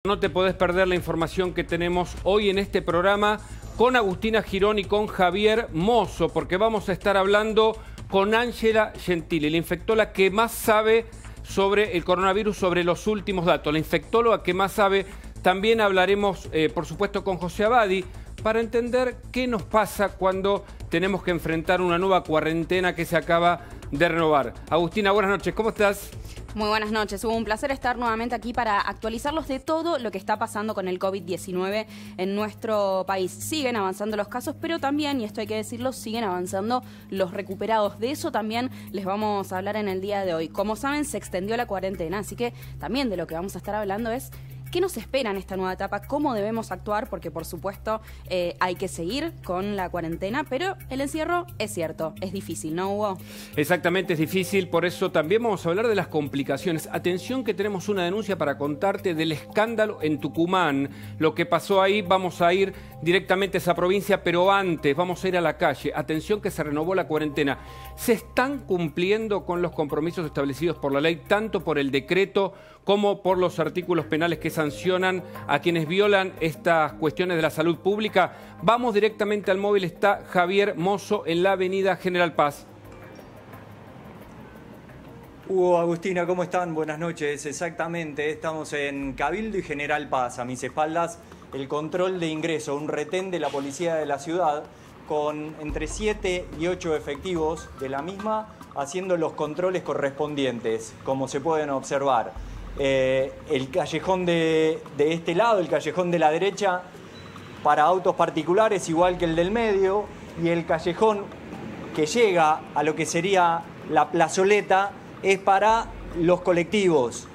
No te podés perder la información que tenemos hoy en este programa con Agustina Girón y con Javier Mozo, porque vamos a estar hablando con Ángela Gentili, la infectóloga que más sabe sobre el coronavirus, sobre los últimos datos, la infectóloga que más sabe. También hablaremos, por supuesto, con José Abadi para entender qué nos pasa cuando tenemos que enfrentar una nueva cuarentena que se acaba de renovar. Agustina, buenas noches, ¿cómo estás? Muy buenas noches, Hugo. Un placer estar nuevamente aquí para actualizarlos de todo lo que está pasando con el COVID-19 en nuestro país. Siguen avanzando los casos, pero también, y esto hay que decirlo, siguen avanzando los recuperados. De eso también les vamos a hablar en el día de hoy. Como saben, se extendió la cuarentena, así que también de lo que vamos a estar hablando es ¿qué nos espera en esta nueva etapa? ¿Cómo debemos actuar? Porque, por supuesto, hay que seguir con la cuarentena, pero el encierro es cierto, es difícil, ¿no, Hugo? Exactamente, es difícil, por eso también vamos a hablar de las complicaciones. Atención que tenemos una denuncia para contarte del escándalo en Tucumán. Lo que pasó ahí, vamos a ir directamente a esa provincia, pero antes vamos a ir a la calle. Atención que se renovó la cuarentena. Se están cumpliendo con los compromisos establecidos por la ley, tanto por el decreto como por los artículos penales que sancionan a quienes violan estas cuestiones de la salud pública. Vamos directamente al móvil, está Javier Mozo en la avenida General Paz. Hugo, Agustina, ¿cómo están? Buenas noches. Exactamente, estamos en Cabildo y General Paz. A mis espaldas, el control de ingreso, un retén de la policía de la ciudad con entre 7 y 8 efectivos de la misma haciendo los controles correspondientes, como se pueden observar. El callejón de este lado, el callejón de la derecha, para autos particulares igual que el del medio, y el callejón que llega a lo que sería la plazoleta es para los colectivos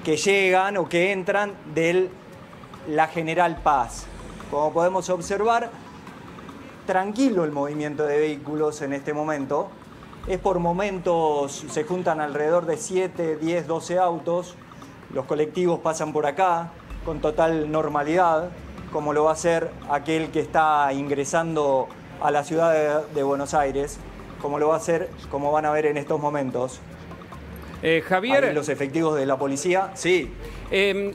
que llegan o que entran de la General Paz. Como podemos observar, tranquilo el movimiento de vehículos en este momento. Es por momentos, se juntan alrededor de 7, 10, 12 autos. Los colectivos pasan por acá con total normalidad, como lo va a hacer aquel que está ingresando a la ciudad de Buenos Aires, como lo va a hacer, como van a ver en estos momentos. Javier, ahí los efectivos de la policía, sí.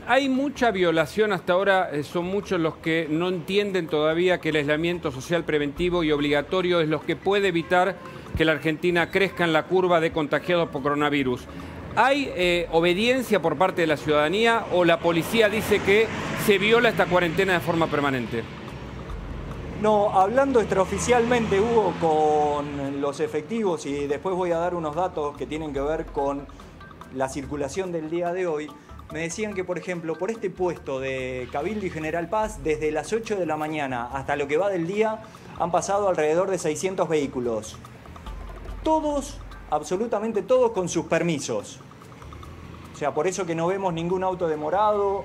Hay mucha violación hasta ahora, son muchos los que no entienden todavía que el aislamiento social preventivo y obligatorio es lo que puede evitar que la Argentina crezca en la curva de contagiados por coronavirus. ¿Hay obediencia por parte de la ciudadanía o la policía dice que se viola esta cuarentena de forma permanente? No, hablando extraoficialmente, Hugo, con los efectivos, y después voy a dar unos datos que tienen que ver con la circulación del día de hoy, me decían que, por ejemplo, por este puesto de Cabildo y General Paz, desde las 8 de la mañana hasta lo que va del día, han pasado alrededor de 600 vehículos. Todos, absolutamente todos, con sus permisos. O sea, por eso que no vemos ningún auto demorado,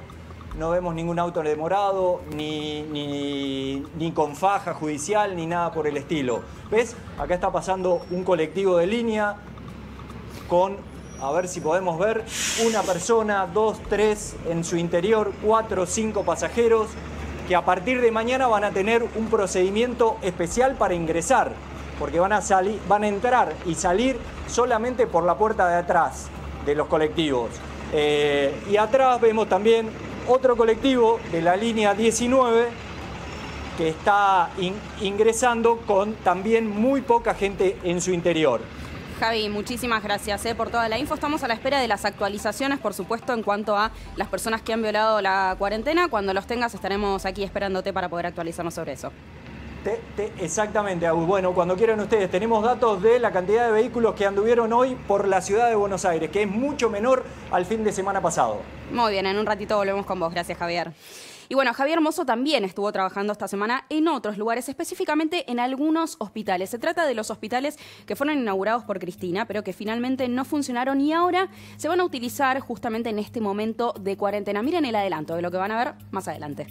ni con faja judicial, ni nada por el estilo. ¿Ves? Acá está pasando un colectivo de línea con, a ver si podemos ver, una persona, 2, 3 en su interior, 4, 5 pasajeros, que a partir de mañana van a tener un procedimiento especial para ingresar, porque van a entrar y salir solamente por la puerta de atrás de los colectivos. Y atrás vemos también otro colectivo de la línea 19 que está ingresando con también muy poca gente en su interior. Javi, muchísimas gracias por toda la info. Estamos a la espera de las actualizaciones, por supuesto, en cuanto a las personas que han violado la cuarentena. Cuando los tengas estaremos aquí esperándote para poder actualizarnos sobre eso. Exactamente, Agus. Bueno, cuando quieran ustedes, tenemos datos de la cantidad de vehículos que anduvieron hoy por la ciudad de Buenos Aires, que es mucho menor al fin de semana pasado. Muy bien, en un ratito volvemos con vos. Gracias, Javier. Y bueno, Javier Mozo también estuvo trabajando esta semana en otros lugares, específicamente en algunos hospitales. Se trata de los hospitales que fueron inaugurados por Cristina, pero que finalmente no funcionaron y ahora se van a utilizar justamente en este momento de cuarentena. Miren el adelanto de lo que van a ver más adelante.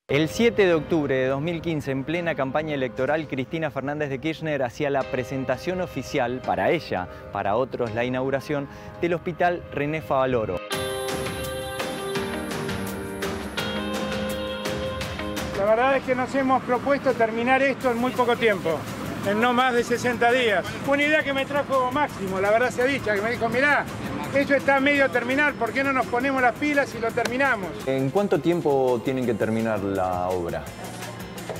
El 7 de octubre de 2015, en plena campaña electoral, Cristina Fernández de Kirchner hacía la presentación oficial, para ella, para otros la inauguración, del Hospital René Favaloro. La verdad es que nos hemos propuesto terminar esto en muy poco tiempo. en no más de 60 días. Una idea que me trajo Máximo, la verdad sea dicha, que me dijo, mirá, eso está medio terminal, ¿por qué no nos ponemos las pilas y lo terminamos? ¿En cuánto tiempo tienen que terminar la obra?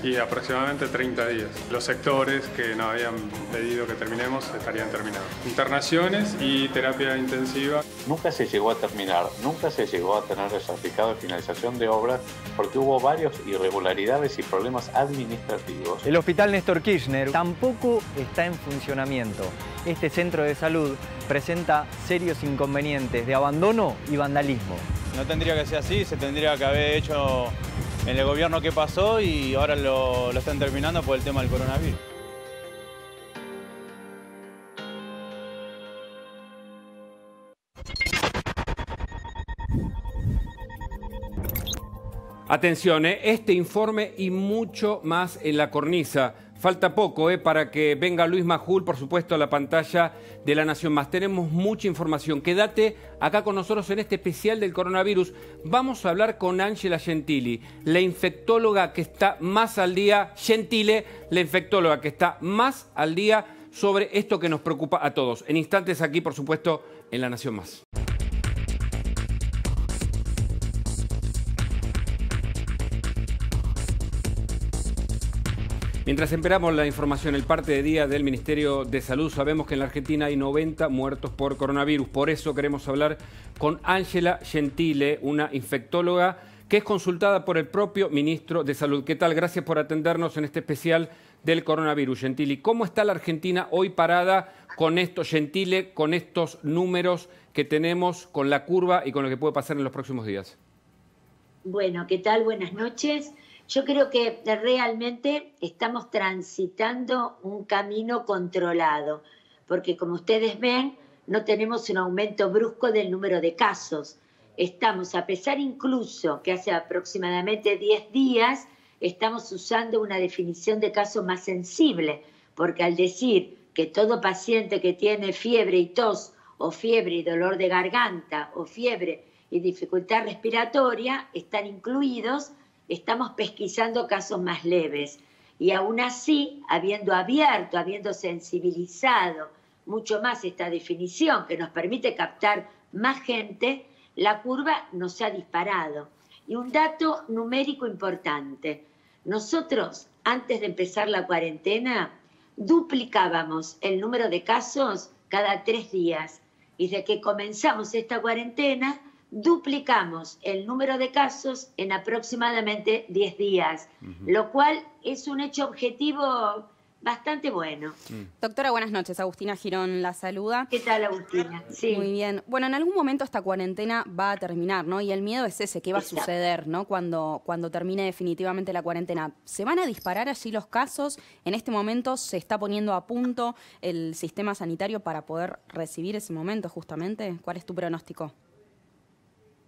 Y aproximadamente 30 días. Los sectores que nos habían pedido que terminemos estarían terminados. Internaciones y terapia intensiva. Nunca se llegó a terminar, nunca se llegó a tener el certificado de finalización de obras porque hubo varias irregularidades y problemas administrativos. El Hospital Néstor Kirchner tampoco está en funcionamiento. Este centro de salud presenta serios inconvenientes de abandono y vandalismo. No tendría que ser así, se tendría que haber hecho en el gobierno que pasó y ahora lo están terminando por el tema del coronavirus. Atención, este informe y mucho más en la cornisa. Falta poco para que venga Luis Majul, por supuesto, a la pantalla de La Nación Más. Tenemos mucha información. Quédate acá con nosotros en este especial del coronavirus. Vamos a hablar con Ángela Gentili, la infectóloga que está más al día, Gentile, la infectóloga que está más al día sobre esto que nos preocupa a todos. En instantes aquí, por supuesto, en La Nación Más. Mientras esperamos la información, el parte de día del Ministerio de Salud, sabemos que en la Argentina hay 90 muertos por coronavirus. Por eso queremos hablar con Ángela Gentile, una infectóloga que es consultada por el propio Ministro de Salud. ¿Qué tal? Gracias por atendernos en este especial del coronavirus, Gentile. ¿Cómo está la Argentina hoy parada con esto, Gentile, con estos números que tenemos, con la curva y con lo que puede pasar en los próximos días? Bueno, ¿qué tal? Buenas noches. Yo creo que realmente estamos transitando un camino controlado, porque como ustedes ven, no tenemos un aumento brusco del número de casos. Estamos, a pesar incluso que hace aproximadamente 10 días, estamos usando una definición de caso más sensible, porque al decir que todo paciente que tiene fiebre y tos, o fiebre y dolor de garganta, o fiebre y dificultad respiratoria, están incluidos, estamos pesquisando casos más leves. Y aún así, habiendo abierto, habiendo sensibilizado mucho más esta definición que nos permite captar más gente, la curva nos ha disparado. Y un dato numérico importante. Nosotros, antes de empezar la cuarentena, duplicábamos el número de casos cada 3 días. Y desde que comenzamos esta cuarentena, duplicamos el número de casos en aproximadamente 10 días, lo cual es un hecho objetivo bastante bueno. Doctora, buenas noches. Agustina Girón la saluda. ¿Qué tal, Agustina? Sí. Muy bien. Bueno, en algún momento esta cuarentena va a terminar, ¿no? Y el miedo es ese, ¿qué va a suceder, ¿no? Cuando termine definitivamente la cuarentena. ¿Se van a disparar allí los casos? En este momento se está poniendo a punto el sistema sanitario para poder recibir ese momento, justamente. ¿Cuál es tu pronóstico?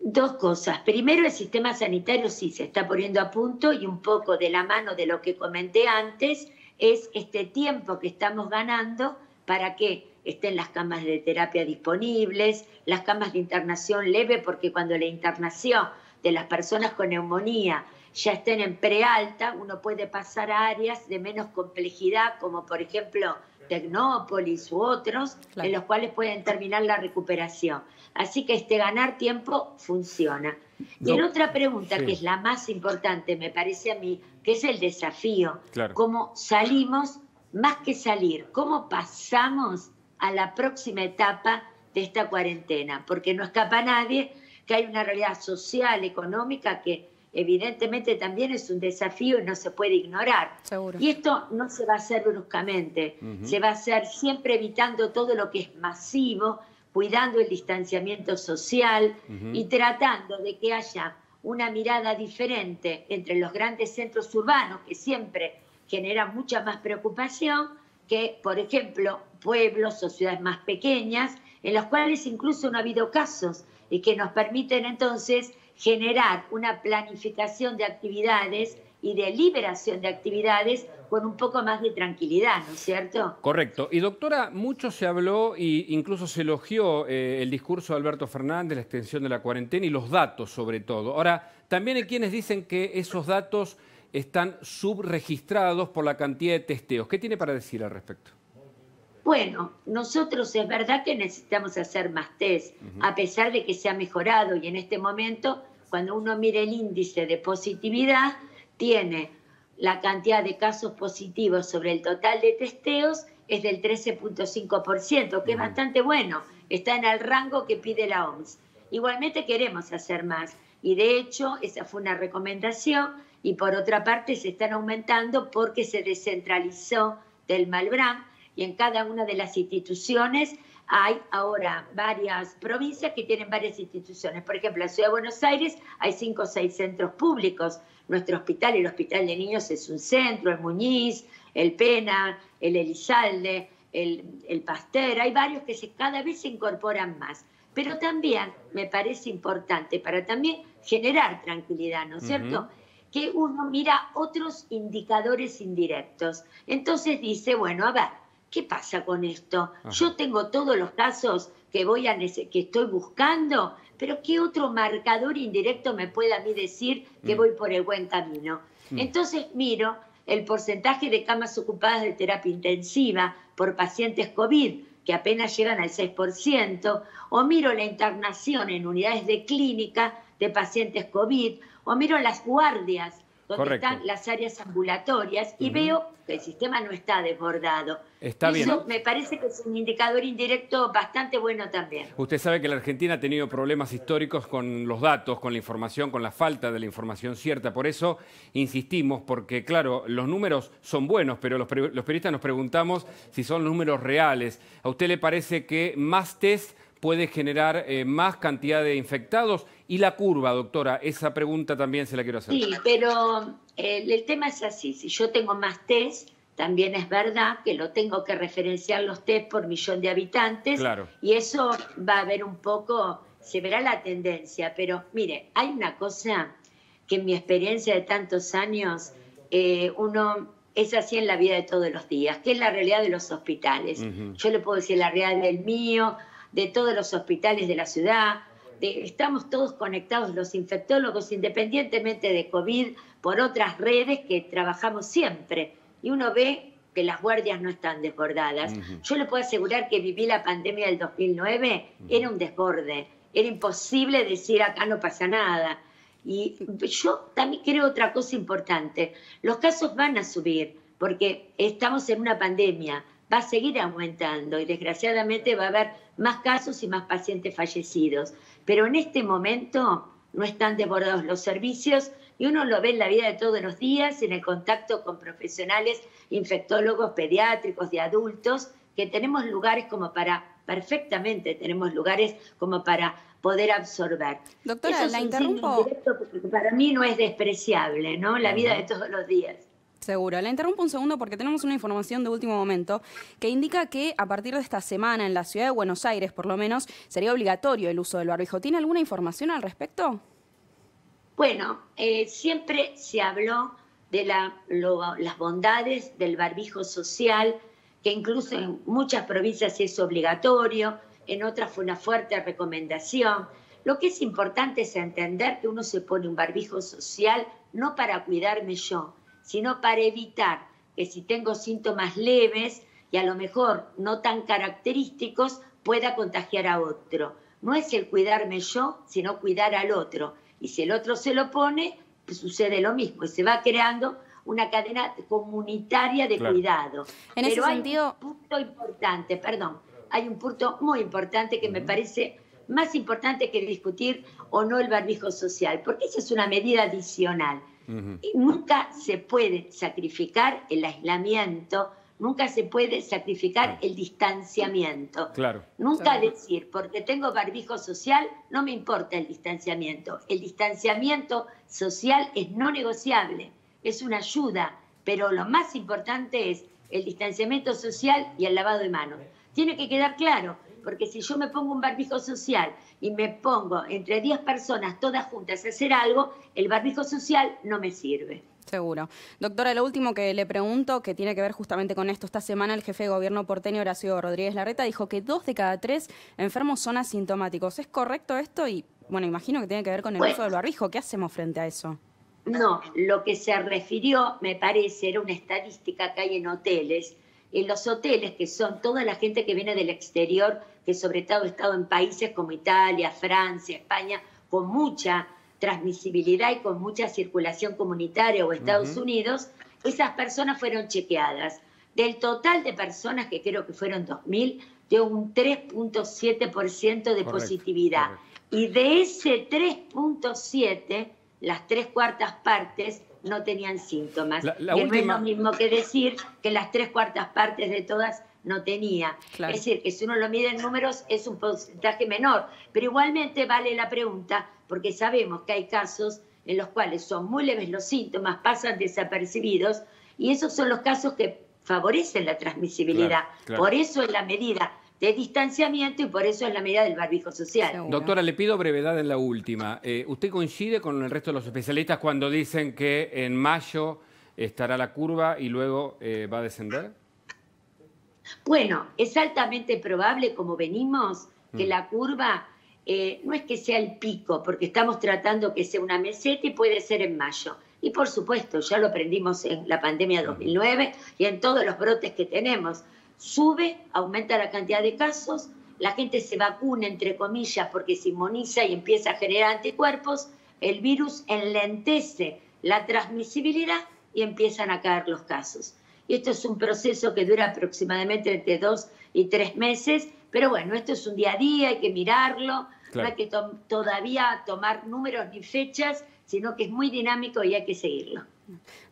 Dos cosas. Primero, el sistema sanitario sí se está poniendo a punto y un poco de la mano de lo que comenté antes es este tiempo que estamos ganando para que estén las camas de terapia disponibles, las camas de internación leve, porque cuando la internación de las personas con neumonía ya estén en prealta, uno puede pasar a áreas de menos complejidad, como por ejemplo Tecnópolis u otros, en los cuales pueden terminar la recuperación. Así que ganar tiempo funciona. Y en otra pregunta, que es la más importante, me parece a mí, que es el desafío. ¿Cómo salimos, más que salir, cómo pasamos a la próxima etapa de esta cuarentena? Porque no escapa a nadie que hay una realidad social, económica, que evidentemente también es un desafío y no se puede ignorar. Seguro. Y esto no se va a hacer bruscamente, se va a hacer siempre evitando todo lo que es masivo, cuidando el distanciamiento social y tratando de que haya una mirada diferente entre los grandes centros urbanos, que siempre generan mucha más preocupación, que, por ejemplo, pueblos o ciudades más pequeñas, en los cuales incluso no ha habido casos y que nos permiten entonces generar una planificación de actividades y de liberación de actividades con un poco más de tranquilidad, ¿no es cierto? Correcto. Y doctora, mucho se habló e incluso se elogió el discurso de Alberto Fernández, la extensión de la cuarentena y los datos sobre todo. Ahora, también hay quienes dicen que esos datos están subregistrados por la cantidad de testeos. ¿Qué tiene para decir al respecto? Bueno, nosotros es verdad que necesitamos hacer más test, a pesar de que se ha mejorado y en este momento, cuando uno mira el índice de positividad, tiene la cantidad de casos positivos sobre el total de testeos es del 13.5%, que es bastante bueno, está en el rango que pide la OMS. Igualmente queremos hacer más y de hecho esa fue una recomendación y por otra parte se están aumentando porque se descentralizó del Malbrán. Y en cada una de las instituciones hay ahora varias provincias que tienen varias instituciones. Por ejemplo, en la Ciudad de Buenos Aires hay 5 o 6 centros públicos. Nuestro hospital, el Hospital de Niños, es un centro, el Muñiz, el Pena, el Elizalde, el Pasteur. Hay varios que cada vez se incorporan más. Pero también me parece importante para también generar tranquilidad, ¿no es cierto?, que uno mira otros indicadores indirectos. Entonces dice, bueno, a ver, ¿qué pasa con esto? Yo tengo todos los casos que estoy buscando, pero ¿qué otro marcador indirecto me puede a mí decir que voy por el buen camino? Entonces miro el porcentaje de camas ocupadas de terapia intensiva por pacientes COVID, que apenas llegan al 6%, o miro la internación en unidades de clínica de pacientes COVID, o miro las guardias donde están las áreas ambulatorias y veo que el sistema no está desbordado. Está bien. Eso me parece que es un indicador indirecto bastante bueno también. Usted sabe que la Argentina ha tenido problemas históricos con los datos, con la información, con la falta de la información cierta. Por eso insistimos, porque claro, los números son buenos, pero los periodistas nos preguntamos si son números reales. ¿A usted le parece que más test puede generar más cantidad de infectados? Y la curva, doctora, esa pregunta también se la quiero hacer. Sí, pero el tema es así. Si yo tengo más test, también es verdad que lo tengo que referenciar los test por millón de habitantes. Claro. Y eso va a haber un poco, se verá la tendencia. Pero mire, hay una cosa que en mi experiencia de tantos años, uno es así en la vida de todos los días, que es la realidad de los hospitales. Yo le puedo decir la realidad del mío, de todos los hospitales de la ciudad. Estamos todos conectados los infectólogos independientemente de COVID por otras redes que trabajamos siempre y uno ve que las guardias no están desbordadas. Yo le puedo asegurar que viví la pandemia del 2009, era un desborde, era imposible decir acá no pasa nada. Y yo también creo otra cosa importante, los casos van a subir porque estamos en una pandemia, va a seguir aumentando y desgraciadamente va a haber más casos y más pacientes fallecidos. Pero en este momento no están desbordados los servicios y uno lo ve en la vida de todos los días, en el contacto con profesionales, infectólogos, pediátricos, de adultos, que tenemos lugares como para, perfectamente tenemos lugares como para poder absorber. Doctora, eso la es interrumpo. Porque para mí no es despreciable, ¿no? La vida de todos los días. Seguro. La interrumpo un segundo porque tenemos una información de último momento que indica que a partir de esta semana en la ciudad de Buenos Aires, por lo menos, sería obligatorio el uso del barbijo. ¿Tiene alguna información al respecto? Bueno, siempre se habló de las bondades del barbijo social, que incluso en muchas provincias es obligatorio, en otras fue una fuerte recomendación. Lo que es importante es entender que uno se pone un barbijo social no para cuidarme yo, sino para evitar que si tengo síntomas leves y a lo mejor no tan característicos, pueda contagiar a otro. No es el cuidarme yo, sino cuidar al otro. Y si el otro se lo pone, pues sucede lo mismo y se va creando una cadena comunitaria de cuidado. En ese sentido, hay un punto importante, hay un punto muy importante que me parece más importante que discutir o no el barbijo social, porque esa es una medida adicional. Y nunca se puede sacrificar el aislamiento, nunca se puede sacrificar el distanciamiento. Nunca decir, porque tengo barbijo social, no me importa el distanciamiento. El distanciamiento social es no negociable, es una ayuda, pero lo más importante es el distanciamiento social y el lavado de manos. Tiene que quedar claro, porque si yo me pongo un barbijo social y me pongo entre 10 personas todas juntas a hacer algo, el barbijo social no me sirve. Seguro. Doctora, lo último que le pregunto, que tiene que ver justamente con esto. Esta semana el jefe de gobierno porteño, Horacio Rodríguez Larreta, dijo que 2 de cada 3 enfermos son asintomáticos. ¿Es correcto esto? Y bueno, imagino que tiene que ver con el uso del barbijo. ¿Qué hacemos frente a eso? No, lo que se refirió, me parece, era una estadística que hay en hoteles. En los hoteles, que son toda la gente que viene del exterior, que sobre todo ha estado en países como Italia, Francia, España, con mucha transmisibilidad y con mucha circulación comunitaria, o Estados Unidos, esas personas fueron chequeadas. Del total de personas, que creo que fueron 2.000, dio un 3.7% de positividad. Y de ese 3.7%, las 3/4 partes no tenían síntomas. La que última... no es lo mismo que decir que las 3/4 partes de todas no tenía. Claro. Es decir, que si uno lo mide en números es un porcentaje menor. Pero igualmente vale la pregunta, porque sabemos que hay casos en los cuales son muy leves los síntomas, pasan desapercibidos, y esos son los casos que favorecen la transmisibilidad. Claro. Por eso es la medida de distanciamiento y por eso es la medida del barbijo social. Seguro. Doctora, le pido brevedad en la última. ¿Usted coincide con el resto de los especialistas cuando dicen que en mayo estará la curva y luego va a descender? Bueno, es altamente probable, como venimos, que la curva no es que sea el pico, porque estamos tratando que sea una meseta y puede ser en mayo. Y por supuesto, ya lo aprendimos en la pandemia 2009 y en todos los brotes que tenemos. Sube, aumenta la cantidad de casos, la gente se vacuna, entre comillas, porque se inmuniza y empieza a generar anticuerpos, el virus enlentece la transmisibilidad y empiezan a caer los casos. Y esto es un proceso que dura aproximadamente entre 2 y 3 meses, pero bueno, esto es un día a día, hay que mirarlo, no hay que todavía tomar números ni fechas, sino que es muy dinámico y hay que seguirlo.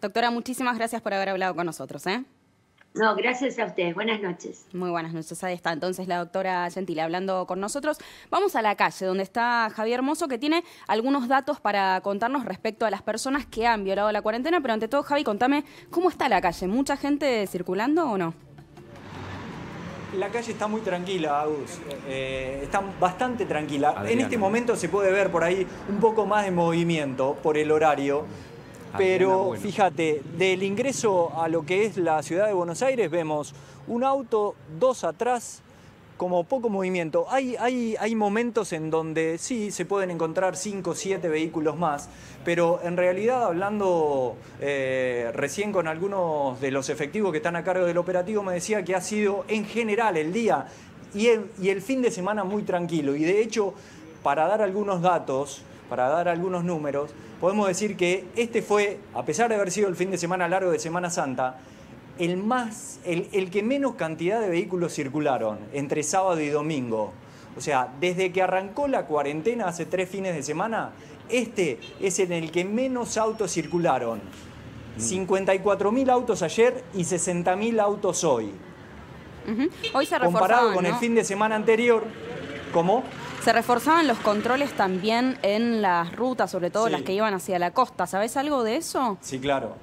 Doctora, muchísimas gracias por haber hablado con nosotros, ¿eh? No, gracias a ustedes. Buenas noches. Muy buenas noches. Ahí está entonces la doctora Gentile hablando con nosotros. Vamos a la calle, donde está Javier Mozo, que tiene algunos datos para contarnos respecto a las personas que han violado la cuarentena. Pero ante todo, Javi, contame, ¿cómo está la calle? ¿Mucha gente circulando o no? La calle está muy tranquila, Agus. Está bastante tranquila. Adriana. En este momento se puede ver por ahí un poco más de movimiento por el horario. Pero Bueno. fíjate, del ingreso a lo que es la ciudad de Buenos Aires vemos un auto, 2 atrás, como poco movimiento. Hay momentos en donde sí se pueden encontrar 5 o 7 vehículos más, pero en realidad, hablando recién con algunos de los efectivos que están a cargo del operativo, me decía que ha sido en general el día y el fin de semana muy tranquilo. Y de hecho, para dar algunos datos, para dar algunos números, podemos decir que este fue, a pesar de haber sido el fin de semana largo de Semana Santa, el que menos cantidad de vehículos circularon entre sábado y domingo. O sea, desde que arrancó la cuarentena hace 3 fines de semana, este es en el que menos autos circularon. 54.000 autos ayer y 60.000 autos hoy. Hoy se reforzaban, comparado con ¿no? el fin de semana anterior, ¿cómo? Se reforzaban los controles también en las rutas, sobre todo Sí. las que iban hacia la costa. ¿Sabés algo de eso? Sí, claro.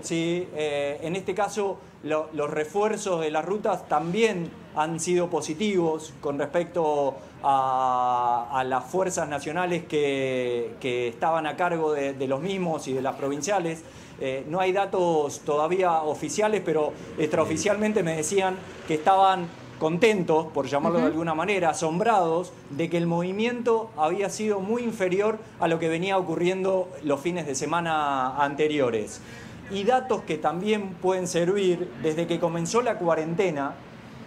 Sí, en este caso los refuerzos de las rutas también han sido positivos con respecto a las fuerzas nacionales que estaban a cargo de los mismos y de las provinciales. No hay datos todavía oficiales, pero extraoficialmente me decían que estaban contentos, por llamarlo de alguna manera, asombrados de que el movimiento había sido muy inferior a lo que venía ocurriendo los fines de semana anteriores. Y datos que también pueden servir, desde que comenzó la cuarentena,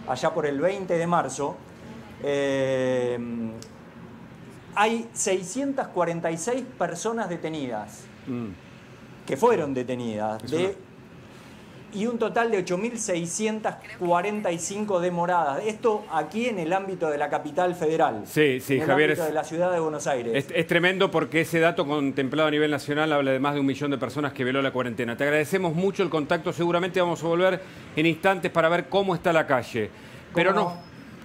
allá por el 20 de marzo, hay 646 personas detenidas, que fueron detenidas, y un total de 8.645 demoradas. Esto aquí en el ámbito de la capital federal. Sí, en el Javier. ámbito de la ciudad de Buenos Aires. Es tremendo porque ese dato contemplado a nivel nacional habla de más de 1 millón de personas que violó la cuarentena. Te agradecemos mucho el contacto. Seguramente vamos a volver en instantes para ver cómo está la calle. Pero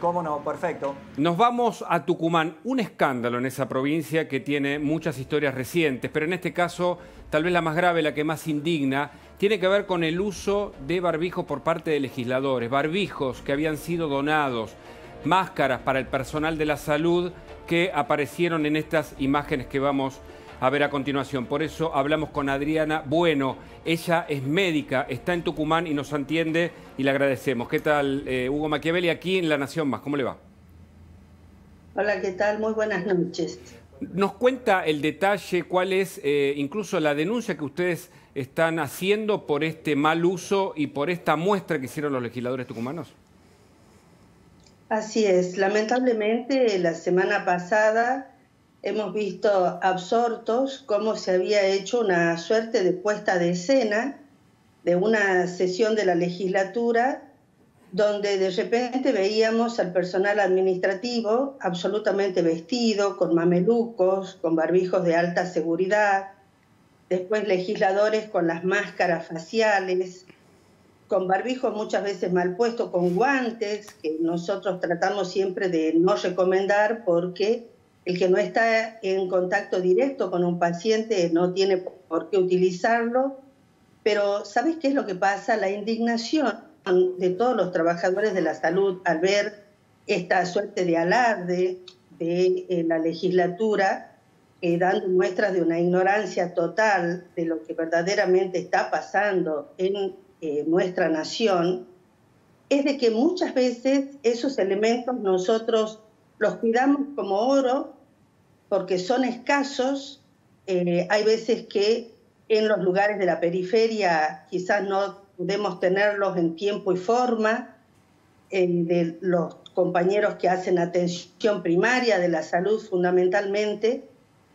¿Cómo no? Perfecto. Nos vamos a Tucumán. Un escándalo en esa provincia que tiene muchas historias recientes, pero en este caso, tal vez la más grave, la que más indigna, tiene que ver con el uso de barbijos por parte de legisladores. Barbijos que habían sido donados, máscaras para el personal de la salud que aparecieron en estas imágenes que vamos a ver a continuación. Por eso hablamos con Adriana Bueno. Ella es médica, está en Tucumán y nos atiende y le agradecemos. ¿Qué tal, Hugo Machiavelli, aquí en La Nación Más? ¿Cómo le va? Hola, ¿qué tal? Muy buenas noches. ¿Nos cuenta el detalle cuál es incluso la denuncia que ustedes están haciendo por este mal uso y por esta muestra que hicieron los legisladores tucumanos? Así es. Lamentablemente, la semana pasada hemos visto absortos cómo se había hecho una suerte de puesta de escena de una sesión de la legislatura donde de repente veíamos al personal administrativo absolutamente vestido, con mamelucos, con barbijos de alta seguridad, después legisladores con las máscaras faciales, con barbijos muchas veces mal puestos, con guantes, que nosotros tratamos siempre de no recomendar porque el que no está en contacto directo con un paciente no tiene por qué utilizarlo. Pero ¿sabes qué es lo que pasa? La indignación de todos los trabajadores de la salud al ver esta suerte de alarde de la legislatura, dando muestras de una ignorancia total de lo que verdaderamente está pasando en nuestra nación, es de que muchas veces esos elementos nosotros los cuidamos como oro porque son escasos. Hay veces que en los lugares de la periferia quizás no podemos tenerlos en tiempo y forma, de los compañeros que hacen atención primaria de la salud fundamentalmente,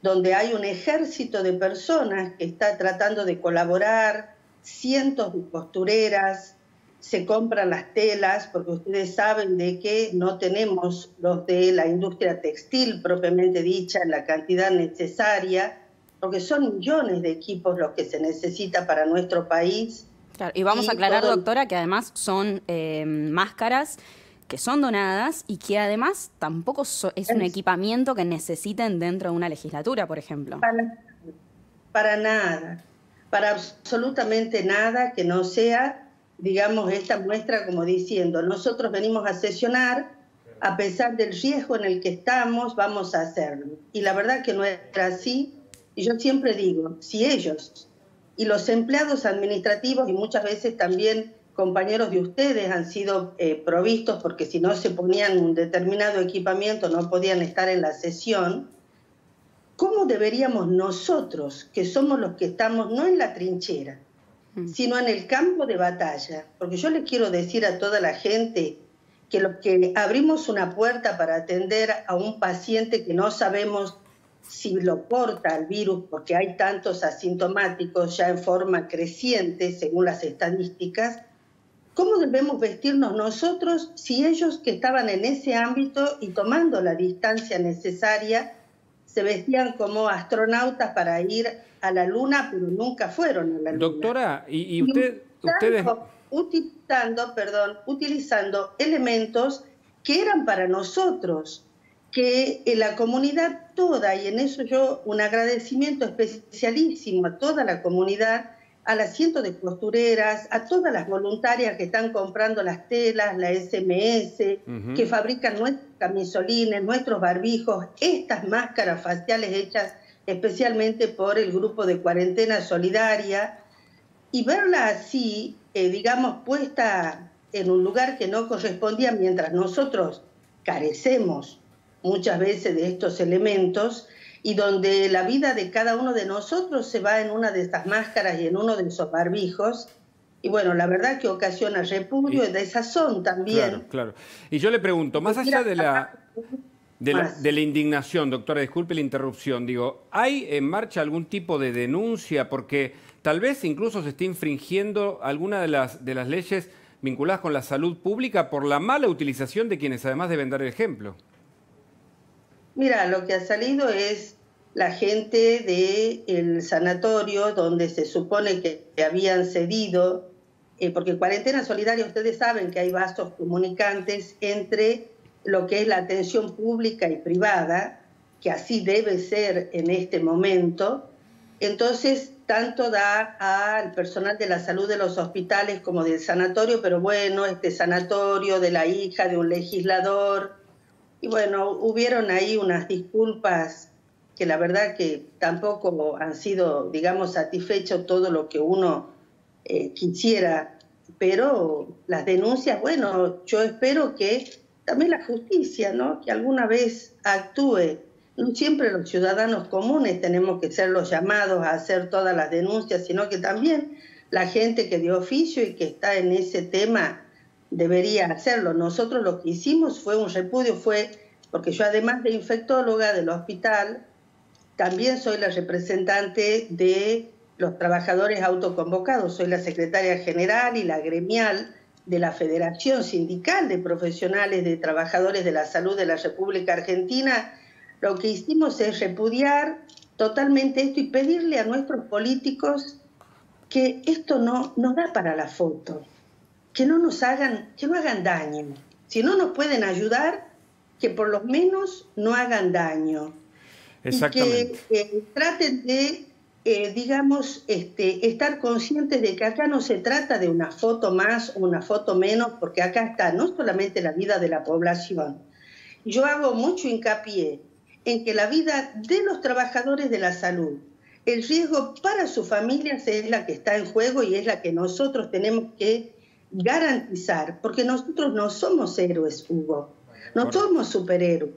donde hay un ejército de personas que está tratando de colaborar, cientos de costureras, se compran las telas, porque ustedes saben de que no tenemos los de la industria textil propiamente dicha en la cantidad necesaria, porque son millones de equipos los que se necesita para nuestro país. Claro, y vamos a aclarar, doctora, que además son máscaras que son donadas y que además tampoco es un equipamiento que necesiten dentro de una legislatura, por ejemplo. Para nada, para absolutamente nada que no sea, digamos, esta muestra como diciendo, nosotros venimos a sesionar, a pesar del riesgo en el que estamos, vamos a hacerlo. Y la verdad que no era así, y yo siempre digo, si ellos y los empleados administrativos y muchas veces también compañeros de ustedes han sido provistos porque si no se ponían un determinado equipamiento no podían estar en la sesión, ¿cómo deberíamos nosotros, que somos los que estamos no en la trinchera, sino en el campo de batalla? Porque yo les quiero decir a toda la gente que los que abrimos una puerta para atender a un paciente que no sabemos si lo porta el virus, porque hay tantos asintomáticos ya en forma creciente, según las estadísticas, ¿cómo debemos vestirnos nosotros si ellos que estaban en ese ámbito y tomando la distancia necesaria se vestían como astronautas para ir a la Luna, pero nunca fueron a la Luna? Doctora, y ustedes... Utilizando elementos que eran para nosotros, que la comunidad toda, y en eso yo un agradecimiento especialísimo a toda la comunidad, a las cientos de costureras, a todas las voluntarias que están comprando las telas, la SMS, que fabrican nuestros camisolines, nuestros barbijos, estas máscaras faciales hechas especialmente por el grupo de Cuarentena Solidaria, y verla así, digamos, puesta en un lugar que no correspondía mientras nosotros carecemos muchas veces de estos elementos y donde la vida de cada uno de nosotros se va en una de estas máscaras y en uno de esos barbijos. Y bueno, la verdad que ocasiona repudio y desazón también. Claro, claro. Y yo le pregunto, más allá de la indignación, doctora, disculpe la interrupción, digo, ¿hay en marcha algún tipo de denuncia? Porque tal vez incluso se esté infringiendo alguna de las leyes vinculadas con la salud pública por la mala utilización de quienes además deben dar el ejemplo. Mira, lo que ha salido es la gente del sanatorio donde se supone que habían cedido, porque Cuarentena Solidaria, ustedes saben que hay vasos comunicantes entre lo que es la atención pública y privada, que así debe ser en este momento. Entonces, tanto da al personal de la salud de los hospitales como del sanatorio, pero bueno, este sanatorio de la hija de un legislador. Y bueno, hubieron ahí unas disculpas que la verdad que tampoco han sido, digamos, satisfecho todo lo que uno quisiera. Pero las denuncias, bueno, yo espero que también la justicia, ¿no?, que alguna vez actúe. no siempre los ciudadanos comunes tenemos que ser los llamados a hacer todas las denuncias, sino que también la gente que de oficio y que está en ese tema debería hacerlo. Nosotros lo que hicimos fue un repudio, porque yo además de infectóloga del hospital, también soy la representante de los trabajadores autoconvocados, soy la secretaria general y la gremial de la Federación Sindical de Profesionales de Trabajadores de la Salud de la República Argentina. Lo que hicimos es repudiar totalmente esto y pedirle a nuestros políticos que esto no da para la foto, que no hagan daño. Si no nos pueden ayudar, que por lo menos no hagan daño. Exactamente. Y que traten de, estar conscientes de que acá no se trata de una foto más o una foto menos, porque acá está no solamente la vida de la población. Yo hago mucho hincapié en que la vida de los trabajadores de la salud, el riesgo para sus familias es la que está en juego y es la que nosotros tenemos que garantizar, porque nosotros no somos héroes, Hugo, no somos superhéroes.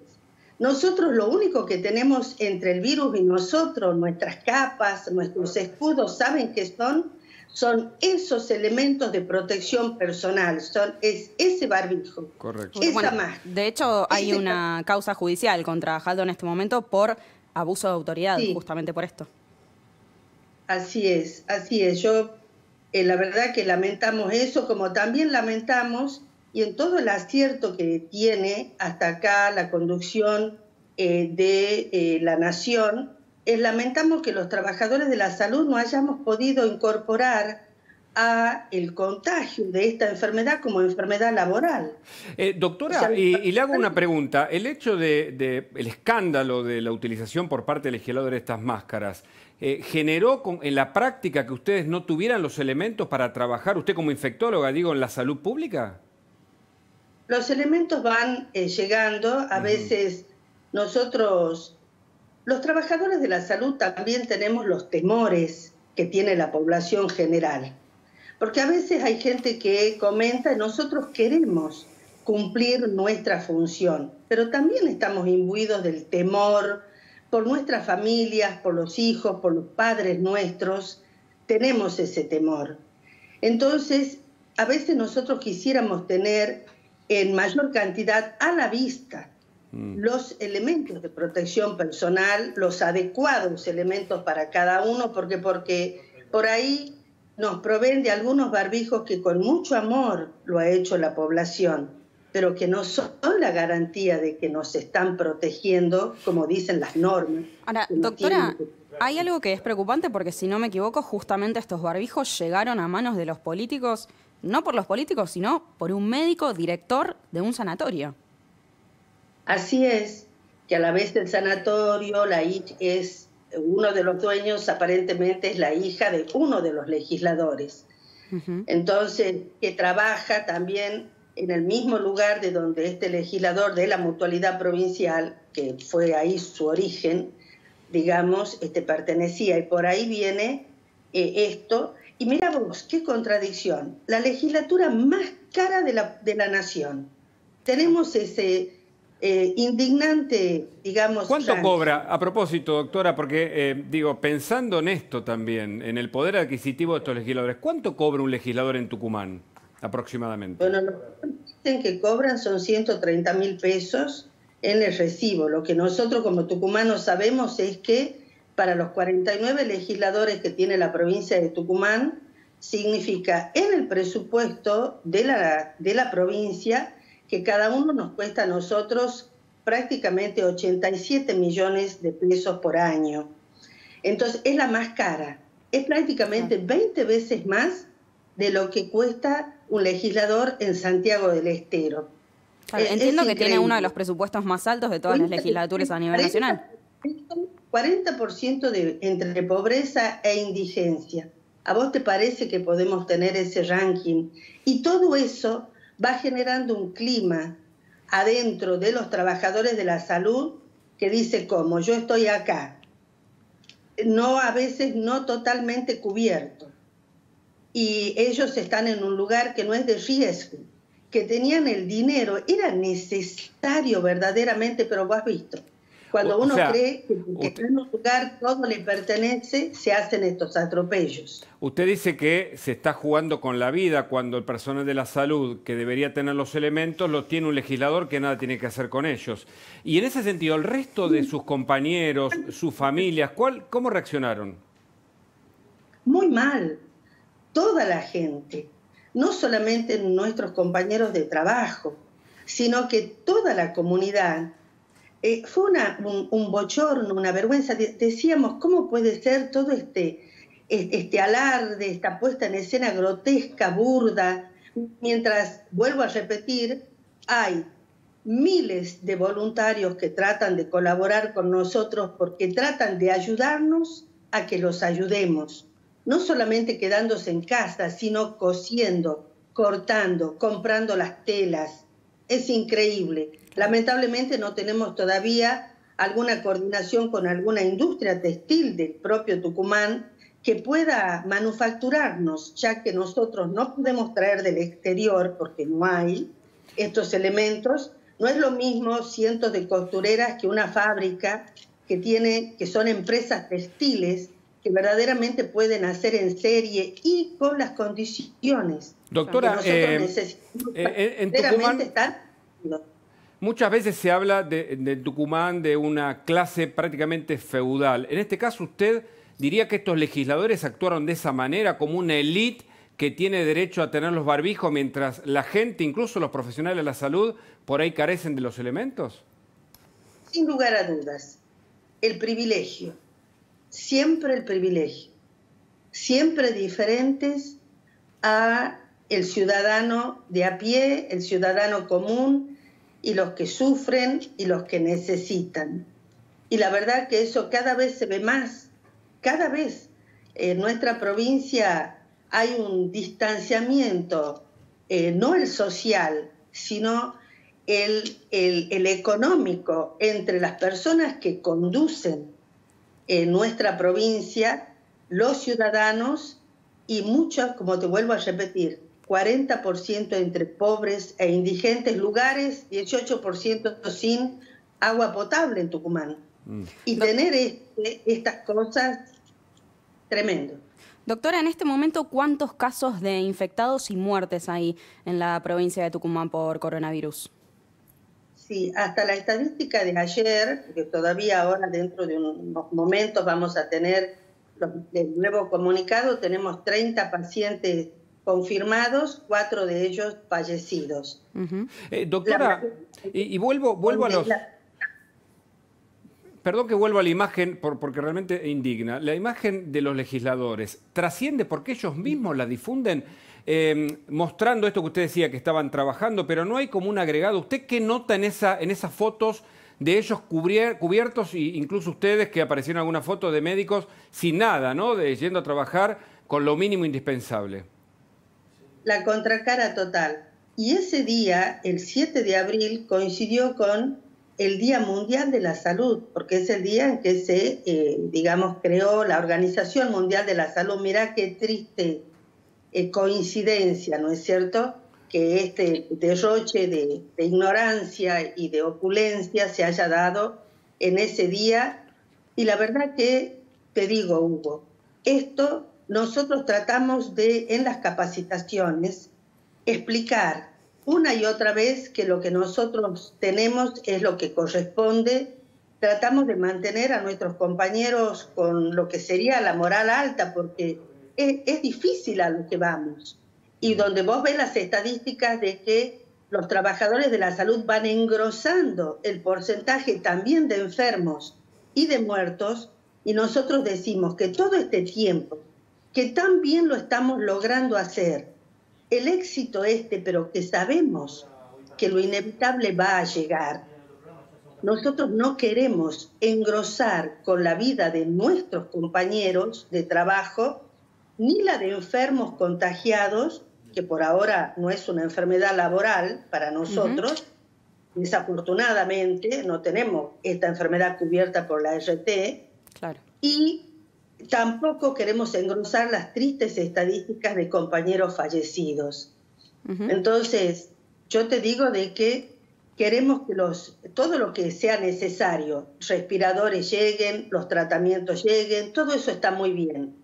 Nosotros lo único que tenemos entre el virus y nosotros, nuestras capas, nuestros escudos, ¿saben qué son esos elementos de protección personal, es ese barbijo, correcto. Esa máscara. De hecho, hay una causa judicial contra Jaldo en este momento por abuso de autoridad, justamente por esto. Así es. Yo, la verdad que lamentamos eso, como también lamentamos, y en todo el acierto que tiene hasta acá la conducción de la Nación, lamentamos que los trabajadores de la salud no hayamos podido incorporar a el contagio de esta enfermedad como enfermedad laboral. Doctora, o sea, y le hago una pregunta. El hecho el escándalo de la utilización por parte del legislador de estas máscaras, ¿generó en la práctica que ustedes no tuvieran los elementos para trabajar, usted como infectóloga, digo, en la salud pública? Los elementos van llegando, a veces nosotros, los trabajadores de la salud, también tenemos los temores que tiene la población general. Porque a veces hay gente que comenta, nosotros queremos cumplir nuestra función, pero también estamos imbuidos del temor por nuestras familias, por los hijos, por los padres nuestros, tenemos ese temor. Entonces, a veces nosotros quisiéramos tener en mayor cantidad a la vista los elementos de protección personal, los adecuados elementos para cada uno, porque por ahí nos proveen de algunos barbijos que con mucho amor lo ha hecho la población, pero que no son la garantía de que nos están protegiendo, como dicen las normas. Ahora, doctora, hay algo que es preocupante porque, si no me equivoco, justamente estos barbijos llegaron a manos de los políticos, no por los políticos, sino por un médico director de un sanatorio. Así es, que a la vez del sanatorio, es uno de los dueños, aparentemente es la hija de uno de los legisladores. Entonces, que trabaja también en el mismo lugar de donde este legislador de la Mutualidad Provincial, que fue ahí su origen, digamos, pertenecía, y por ahí viene esto. Y mira vos, qué contradicción, la legislatura más cara de la nación. Tenemos ese indignante, digamos... ¿Cuánto cobra? A propósito, doctora, porque pensando en esto también, en el poder adquisitivo de estos legisladores, ¿cuánto cobra un legislador en Tucumán aproximadamente? Bueno, lo que dicen que cobran son 130.000 pesos en el recibo. Lo que nosotros como tucumanos sabemos es que para los 49 legisladores que tiene la provincia de Tucumán, significa en el presupuesto de la provincia que cada uno nos cuesta a nosotros prácticamente 87 millones de pesos por año. Entonces, es la más cara. Es prácticamente 20 veces más de lo que cuesta un legislador en Santiago del Estero. Claro, entiendo que tiene uno de los presupuestos más altos de todas las legislaturas a nivel nacional. 40% entre pobreza e indigencia. ¿A vos te parece que podemos tener ese ranking? Y todo eso va generando un clima adentro de los trabajadores de la salud que dice, como yo estoy acá, a veces no totalmente cubierto, y ellos están en un lugar que no es de riesgo, que tenían el dinero, era necesario verdaderamente, pero vos has visto, Cuando uno cree que porque en un lugar todo le pertenece, se hacen estos atropellos. Usted dice que se está jugando con la vida cuando el personal de la salud, que debería tener los elementos, los tiene un legislador que nada tiene que hacer con ellos. Y en ese sentido, el resto de sus compañeros, sus familias, ¿cómo reaccionaron? Muy mal. Toda la gente. No solamente nuestros compañeros de trabajo, sino que toda la comunidad. Fue un bochorno, una vergüenza. Decíamos, ¿cómo puede ser todo este alarde, esta puesta en escena grotesca, burda? Mientras, vuelvo a repetir, hay miles de voluntarios que tratan de colaborar con nosotros porque tratan de ayudarnos a que los ayudemos. No solamente quedándose en casa, sino cosiendo, cortando, comprando las telas. Es increíble. Lamentablemente no tenemos todavía alguna coordinación con alguna industria textil del propio Tucumán que pueda manufacturarnos, ya que nosotros no podemos traer del exterior porque no hay estos elementos. No es lo mismo cientos de costureras que una fábrica que son empresas textiles que verdaderamente pueden hacer en serie y con las condiciones. Doctora, que nosotros necesitamos en Tucumán muchas veces se habla de Tucumán de una clase prácticamente feudal. En este caso, ¿usted diría que estos legisladores actuaron de esa manera, como una élite que tiene derecho a tener los barbijos mientras la gente, incluso los profesionales de la salud, por ahí carecen de los elementos? Sin lugar a dudas. El privilegio. Siempre el privilegio. Siempre diferentes a el ciudadano de a pie, el ciudadano común, y los que sufren y los que necesitan. Y la verdad que eso cada vez se ve más. Cada vez en nuestra provincia hay un distanciamiento, no el social, sino el económico entre las personas que conducen nuestra provincia, los ciudadanos y muchos, como te vuelvo a repetir, 40% entre pobres e indigentes lugares, 18% sin agua potable en Tucumán. Y tener estas cosas, tremendo. Doctora, en este momento, ¿cuántos casos de infectados y muertes hay en la provincia de Tucumán por coronavirus? Sí, hasta la estadística de ayer, porque todavía ahora dentro de unos momentos vamos a tener el nuevo comunicado, tenemos 30 pacientes confirmados, 4 de ellos fallecidos. Doctora, y vuelvo a los... Perdón que vuelva a la imagen, porque realmente indigna. La imagen de los legisladores trasciende porque ellos mismos la difunden, mostrando esto que usted decía, que estaban trabajando, pero no hay como un agregado. ¿Usted qué nota en esas fotos de ellos cubiertos, e incluso ustedes que aparecieron alguna foto de médicos sin nada, ¿no? Yendo a trabajar con lo mínimo indispensable? La contracara total. Y ese día, el 7 de abril, coincidió con el Día Mundial de la Salud, porque es el día en que se, creó la Organización Mundial de la Salud. Mirá qué triste coincidencia, ¿no es cierto?, que este derroche de ignorancia y de opulencia se haya dado en ese día. Y la verdad que, te digo, Hugo, esto nosotros tratamos de, en las capacitaciones, explicar una y otra vez que lo que nosotros tenemos es lo que corresponde. Tratamos de mantener a nuestros compañeros con lo que sería la moral alta, porque es difícil a lo que vamos. Y donde vos ves las estadísticas de que los trabajadores de la salud van engrosando el porcentaje también de enfermos y de muertos, y nosotros decimos que todo este tiempo, que tan bien lo estamos logrando hacer, el éxito pero que sabemos que lo inevitable va a llegar. Nosotros no queremos engrosar con la vida de nuestros compañeros de trabajo, ni la de enfermos contagiados, que por ahora no es una enfermedad laboral para nosotros. Desafortunadamente no tenemos esta enfermedad cubierta por la RT. Claro. Y tampoco queremos engrosar las tristes estadísticas de compañeros fallecidos. Entonces, yo te digo de que queremos que todo lo que sea necesario, respiradores lleguen, los tratamientos lleguen, todo eso está muy bien.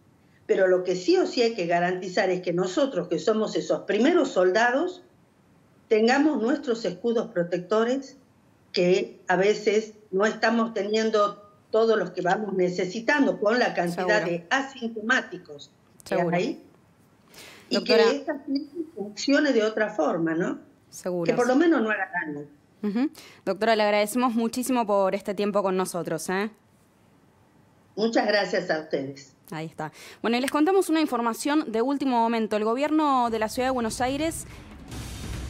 Pero lo que sí o sí hay que garantizar es que nosotros, que somos esos primeros soldados, tengamos nuestros escudos protectores, que a veces no estamos teniendo todos los que vamos necesitando con la cantidad de asintomáticos que hay. Y doctora, que esta funcione de otra forma, ¿no? Seguros. Que por lo menos no haga daño. Doctora, le agradecemos muchísimo por este tiempo con nosotros, ¿eh? Muchas gracias a ustedes. Ahí está. Bueno, y les contamos una información de último momento. El gobierno de la Ciudad de Buenos Aires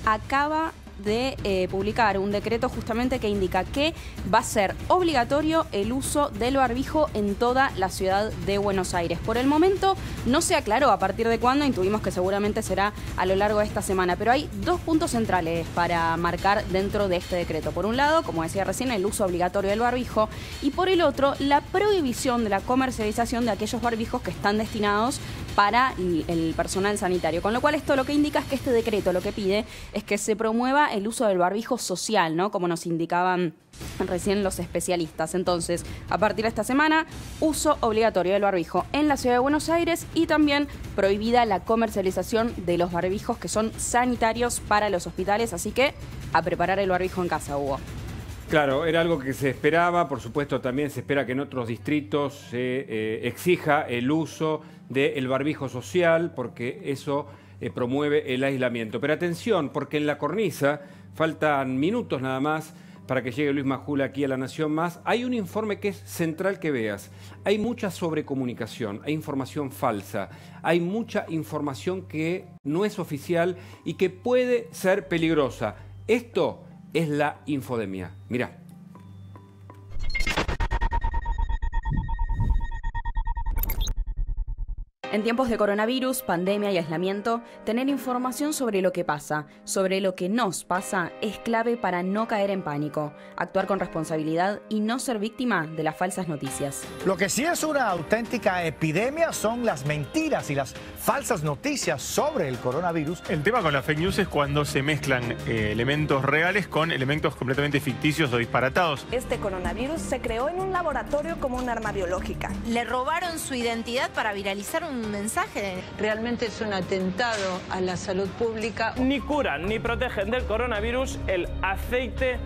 acaba de publicar un decreto justamente que indica que va a ser obligatorio el uso del barbijo en toda la ciudad de Buenos Aires. Por el momento no se aclaró a partir de cuándo, intuimos que seguramente será a lo largo de esta semana, pero hay dos puntos centrales para marcar dentro de este decreto. Por un lado, como decía recién, el uso obligatorio del barbijo, y por el otro, la prohibición de la comercialización de aquellos barbijos que están destinados para el personal sanitario. Con lo cual esto lo que indica es que este decreto lo que pide es que se promueva el uso del barbijo social, ¿no? Como nos indicaban recién los especialistas. Entonces, a partir de esta semana, uso obligatorio del barbijo en la Ciudad de Buenos Aires y también prohibida la comercialización de los barbijos que son sanitarios para los hospitales. Así que a preparar el barbijo en casa, Hugo. Claro, era algo que se esperaba. Por supuesto, también se espera que en otros distritos se exija el uso del barbijo social, porque eso promueve el aislamiento. Pero atención, porque en la cornisa, faltan minutos nada más para que llegue Luis Majula aquí a La Nación Más, hay un informe que es central que veas. Hay mucha sobrecomunicación, hay información falsa, hay mucha información que no es oficial y que puede ser peligrosa. Esto es la infodemia. Mirá. En tiempos de coronavirus, pandemia y aislamiento, tener información sobre lo que pasa, sobre lo que nos pasa, es clave para no caer en pánico, actuar con responsabilidad y no ser víctima de las falsas noticias. Lo que sí es una auténtica epidemia son las mentiras y las falsas noticias sobre el coronavirus. El tema con la fake news es cuando se mezclan elementos reales con elementos completamente ficticios o disparatados. Este coronavirus se creó en un laboratorio como un arma biológica. Le robaron su identidad para viralizar un mensaje. Realmente es un atentado a la salud pública. Ni curan ni protegen del coronavirus el aceite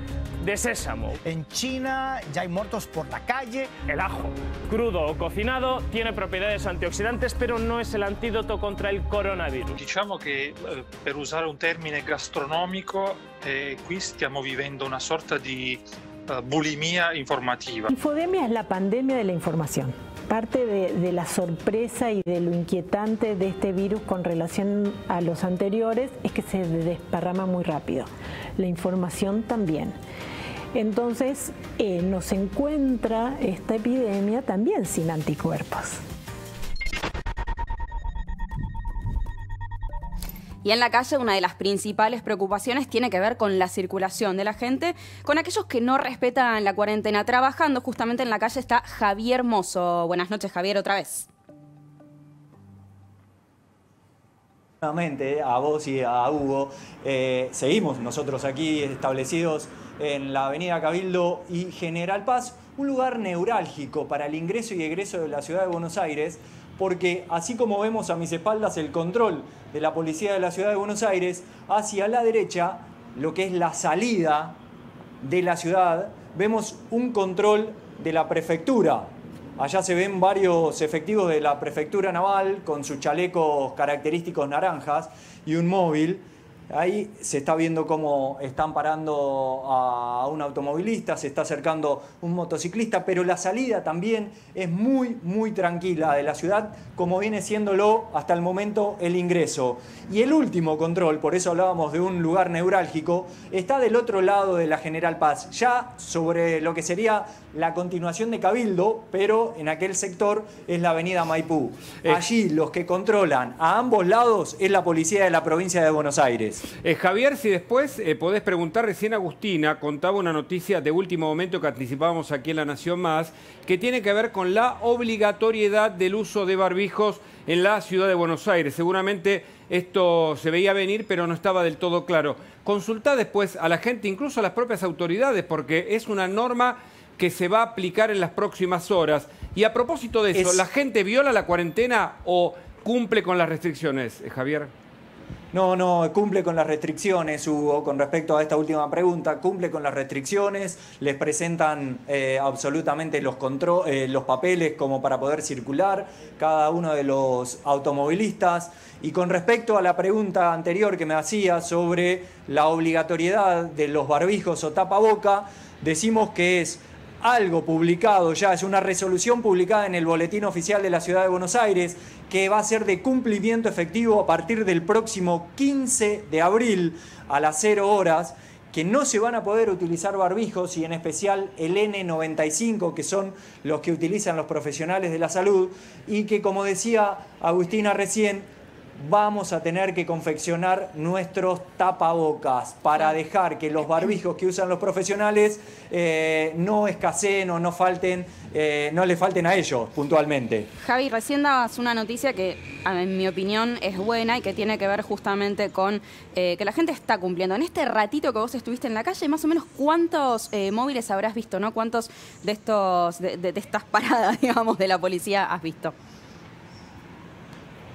de sésamo. En China ya hay muertos por la calle. El ajo, crudo o cocinado, tiene propiedades antioxidantes, pero no es el antídoto contra il coronavirus. Diciamo che, per usare un termine gastronomico, qui stiamo vivendo una sorta di bulimia informativa. Infodemia es la pandemia de la información. Parte de la sorpresa y de lo inquietante de este virus con relación a los anteriores es que se desparrama muy rápido. La información también. Entonces nos encuentra esta epidemia también sin anticuerpos. Y en la calle una de las principales preocupaciones tiene que ver con la circulación de la gente, con aquellos que no respetan la cuarentena. Trabajando justamente en la calle está Javier Mozo. Buenas noches, Javier, otra vez. Nuevamente a vos y a Hugo. Seguimos nosotros aquí establecidos en la avenida Cabildo y General Paz, un lugar neurálgico para el ingreso y egreso de la ciudad de Buenos Aires, porque así como vemos a mis espaldas el control de la policía de la ciudad de Buenos Aires, hacia la derecha, lo que es la salida de la ciudad, vemos un control de la prefectura. Allá se ven varios efectivos de la prefectura naval con sus chalecos característicos naranjas y un móvil. Ahí se está viendo cómo están parando a un automovilista, se está acercando un motociclista, pero la salida también es muy, muy tranquila de la ciudad, como viene siéndolo hasta el momento el ingreso. Y el último control, por eso hablábamos de un lugar neurálgico, está del otro lado de la General Paz, ya sobre lo que sería la continuación de Cabildo, pero en aquel sector es la avenida Maipú. Allí los que controlan a ambos lados es la policía de la provincia de Buenos Aires. Javier, si después podés preguntar, recién Agustina contaba una noticia de último momento que anticipábamos aquí en La Nación Más, que tiene que ver con la obligatoriedad del uso de barbijos en la ciudad de Buenos Aires. Seguramente esto se veía venir, pero no estaba del todo claro. Consultá después a la gente, incluso a las propias autoridades, porque es una norma que se va a aplicar en las próximas horas. Y a propósito de eso, ¿la gente viola la cuarentena o cumple con las restricciones, Javier? No, cumple con las restricciones, Hugo, con respecto a esta última pregunta, cumple con las restricciones, les presentan absolutamente los papeles como para poder circular cada uno de los automovilistas. Y con respecto a la pregunta anterior que me hacía sobre la obligatoriedad de los barbijos o tapaboca, decimos que es algo publicado ya, es una resolución publicada en el Boletín Oficial de la Ciudad de Buenos Aires que va a ser de cumplimiento efectivo a partir del próximo 15 de abril a las 0 horas, que no se van a poder utilizar barbijos y en especial el N95, que son los que utilizan los profesionales de la salud, y que, como decía Agustina recién, vamos a tener que confeccionar nuestros tapabocas para dejar que los barbijos que usan los profesionales no escaseen o no le falten a ellos puntualmente. Javi, recién dabas una noticia que en mi opinión es buena y que tiene que ver justamente con que la gente está cumpliendo. En este ratito que vos estuviste en la calle, más o menos cuántos móviles habrás visto, ¿no? ¿Cuántos de estas paradas, digamos, de la policía has visto?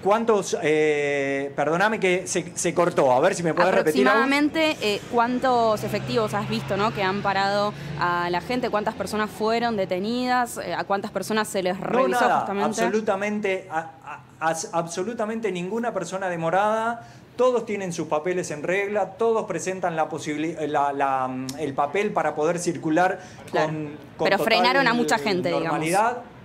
¿Cuántos? Perdóname que se cortó, a ver si me puedes repetir. Aproximadamente, ¿cuántos efectivos has visto, ¿no? Que han parado a la gente? ¿Cuántas personas fueron detenidas? ¿A cuántas personas se les revisó justamente? Absolutamente ninguna persona demorada. Todos tienen sus papeles en regla, todos presentan el papel para poder circular con Pero frenaron a mucha gente, normalidad. Digamos.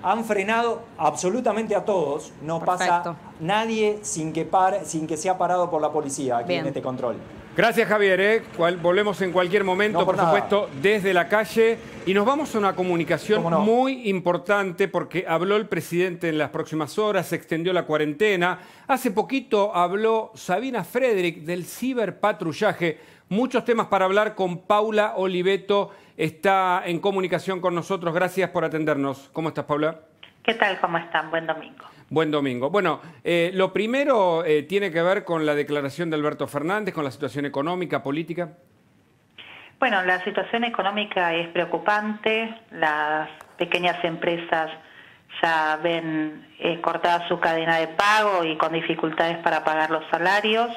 Han frenado absolutamente a todos, no pasa nadie sin que sea parado por la policía aquí en este control. Gracias, Javier. Volvemos en cualquier momento, por supuesto, desde la calle. Y nos vamos a una comunicación muy importante porque habló el presidente en las próximas horas, se extendió la cuarentena. Hace poquito habló Sabina Frederick del ciberpatrullaje. Muchos temas para hablar con Paula Oliveto. Está en comunicación con nosotros. Gracias por atendernos. ¿Cómo estás, Paula? ¿Qué tal? ¿Cómo están? Buen domingo. Buen domingo. Bueno, lo primero tiene que ver con la declaración de Alberto Fernández, con la situación económica, política. Bueno, la situación económica es preocupante. Las pequeñas empresas ya ven cortada su cadena de pago y con dificultades para pagar los salarios.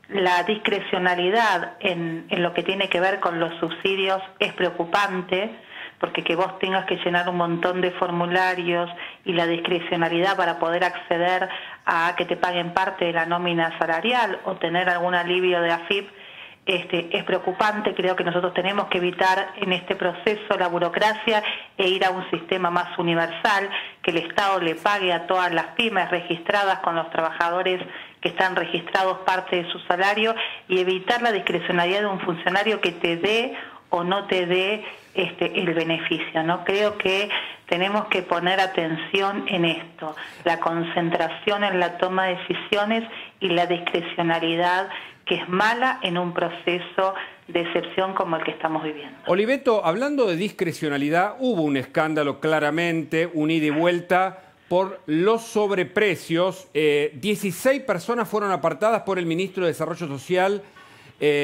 La discrecionalidad en lo que tiene que ver con los subsidios es preocupante, porque que vos tengas que llenar un montón de formularios y la discrecionalidad para poder acceder a que te paguen parte de la nómina salarial o tener algún alivio de AFIP es preocupante. Creo que nosotros tenemos que evitar en este proceso la burocracia e ir a un sistema más universal, que el Estado le pague a todas las pymes registradas con los trabajadores que están registrados parte de su salario y evitar la discrecionalidad de un funcionario que te dé o no te dé el beneficio, ¿no? Creo que tenemos que poner atención en esto, la concentración en la toma de decisiones y la discrecionalidad, que es mala en un proceso de excepción como el que estamos viviendo. Oliveto, hablando de discrecionalidad, hubo un escándalo claramente, un ida y vuelta por los sobreprecios. 16 personas fueron apartadas por el ministro de Desarrollo Social,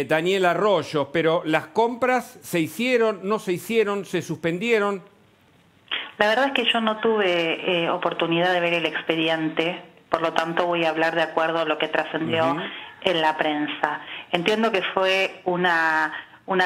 Daniel Arroyo, pero las compras se hicieron, no se hicieron, se suspendieron. La verdad es que yo no tuve oportunidad de ver el expediente, por lo tanto voy a hablar de acuerdo a lo que trascendió en la prensa. Entiendo que fue una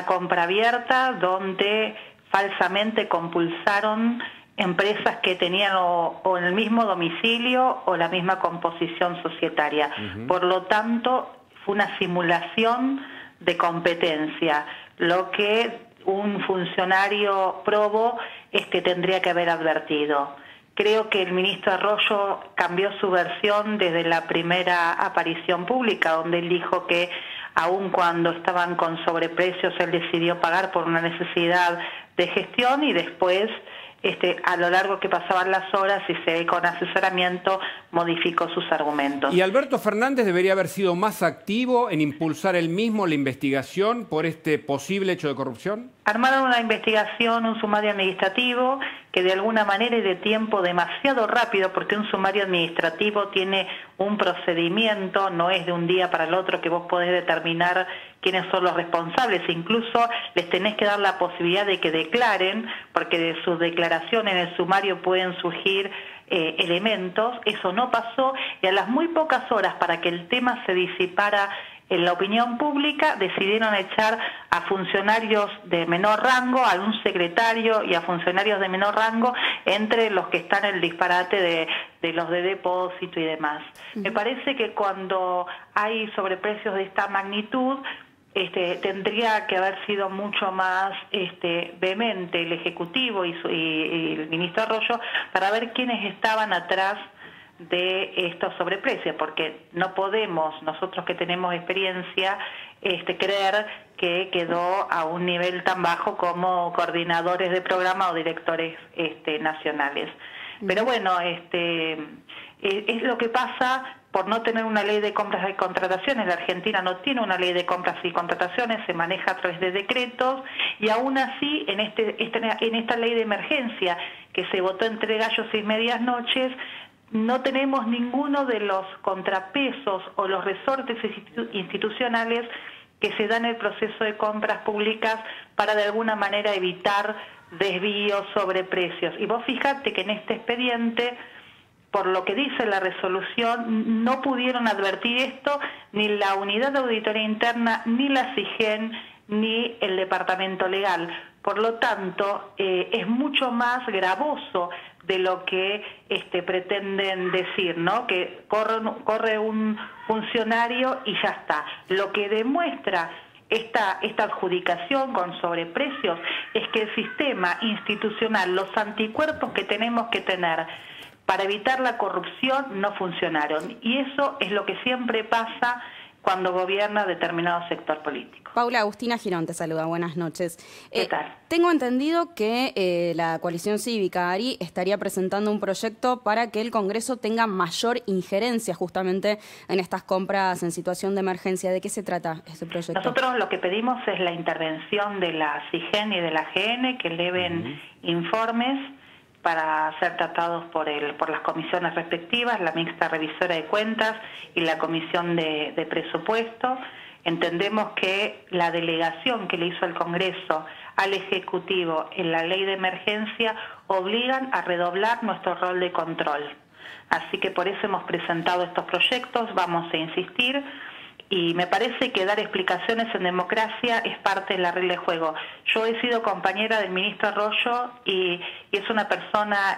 compra abierta donde falsamente compulsaron empresas que tenían o el mismo domicilio o la misma composición societaria. Por lo tanto, fue una simulación de competencia, lo que un funcionario probo tendría que haber advertido. Creo que el ministro Arroyo cambió su versión desde la primera aparición pública, donde él dijo que aun cuando estaban con sobreprecios, él decidió pagar por una necesidad de gestión y después a lo largo que pasaban las horas y se con asesoramiento modificó sus argumentos. ¿Y Alberto Fernández debería haber sido más activo en impulsar él mismo la investigación por este posible hecho de corrupción? Armaron una investigación, un sumario administrativo, que de alguna manera y de tiempo demasiado rápido, porque un sumario administrativo tiene un procedimiento, no es de un día para el otro que vos podés determinar quiénes son los responsables, incluso les tenés que dar la posibilidad de que declaren, porque de sus declaraciones en el sumario pueden surgir elementos. Eso no pasó, y a las muy pocas horas para que el tema se disipara en la opinión pública, decidieron echar a funcionarios de menor rango, a un secretario y a funcionarios de menor rango, entre los que están en el disparate de los de depósito y demás. Me parece que cuando hay sobreprecios de esta magnitud, tendría que haber sido mucho más vehemente el Ejecutivo y el ministro Arroyo para ver quiénes estaban atrás de estos sobreprecios, porque no podemos, nosotros que tenemos experiencia, creer que quedó a un nivel tan bajo como coordinadores de programa o directores nacionales. Pero bueno, es lo que pasa por no tener una ley de compras y contrataciones. La Argentina no tiene una ley de compras y contrataciones, se maneja a través de decretos, y aún así en esta ley de emergencia que se votó entre gallos y medias noches, no tenemos ninguno de los contrapesos o los resortes institucionales que se dan en el proceso de compras públicas para de alguna manera evitar desvíos, sobreprecios. Y vos fíjate que en este expediente, por lo que dice la resolución, no pudieron advertir esto ni la Unidad de Auditoría Interna, ni la SIGEN, ni el Departamento Legal. Por lo tanto, es mucho más gravoso de lo que pretenden decir, ¿no? Que corre un funcionario y ya está. Lo que demuestra esta adjudicación con sobreprecios es que el sistema institucional, los anticuerpos que tenemos que tener para evitar la corrupción no funcionaron. Y eso es lo que siempre pasa cuando gobierna determinado sector político. Paula, Agustina Girón te saluda, buenas noches. ¿Qué tal? Tengo entendido que la coalición cívica ARI estaría presentando un proyecto para que el Congreso tenga mayor injerencia justamente en estas compras en situación de emergencia. ¿De qué se trata este proyecto? Nosotros lo que pedimos es la intervención de la SIGEN y de la GN, que eleven informes para ser tratados por las comisiones respectivas, la mixta revisora de cuentas y la comisión de presupuesto. Entendemos que la delegación que le hizo el Congreso al Ejecutivo en la ley de emergencia obligan a redoblar nuestro rol de control. Así que por eso hemos presentado estos proyectos, vamos a insistir. Y me parece que dar explicaciones en democracia es parte de la regla de juego. Yo he sido compañera del ministro Arroyo y es una persona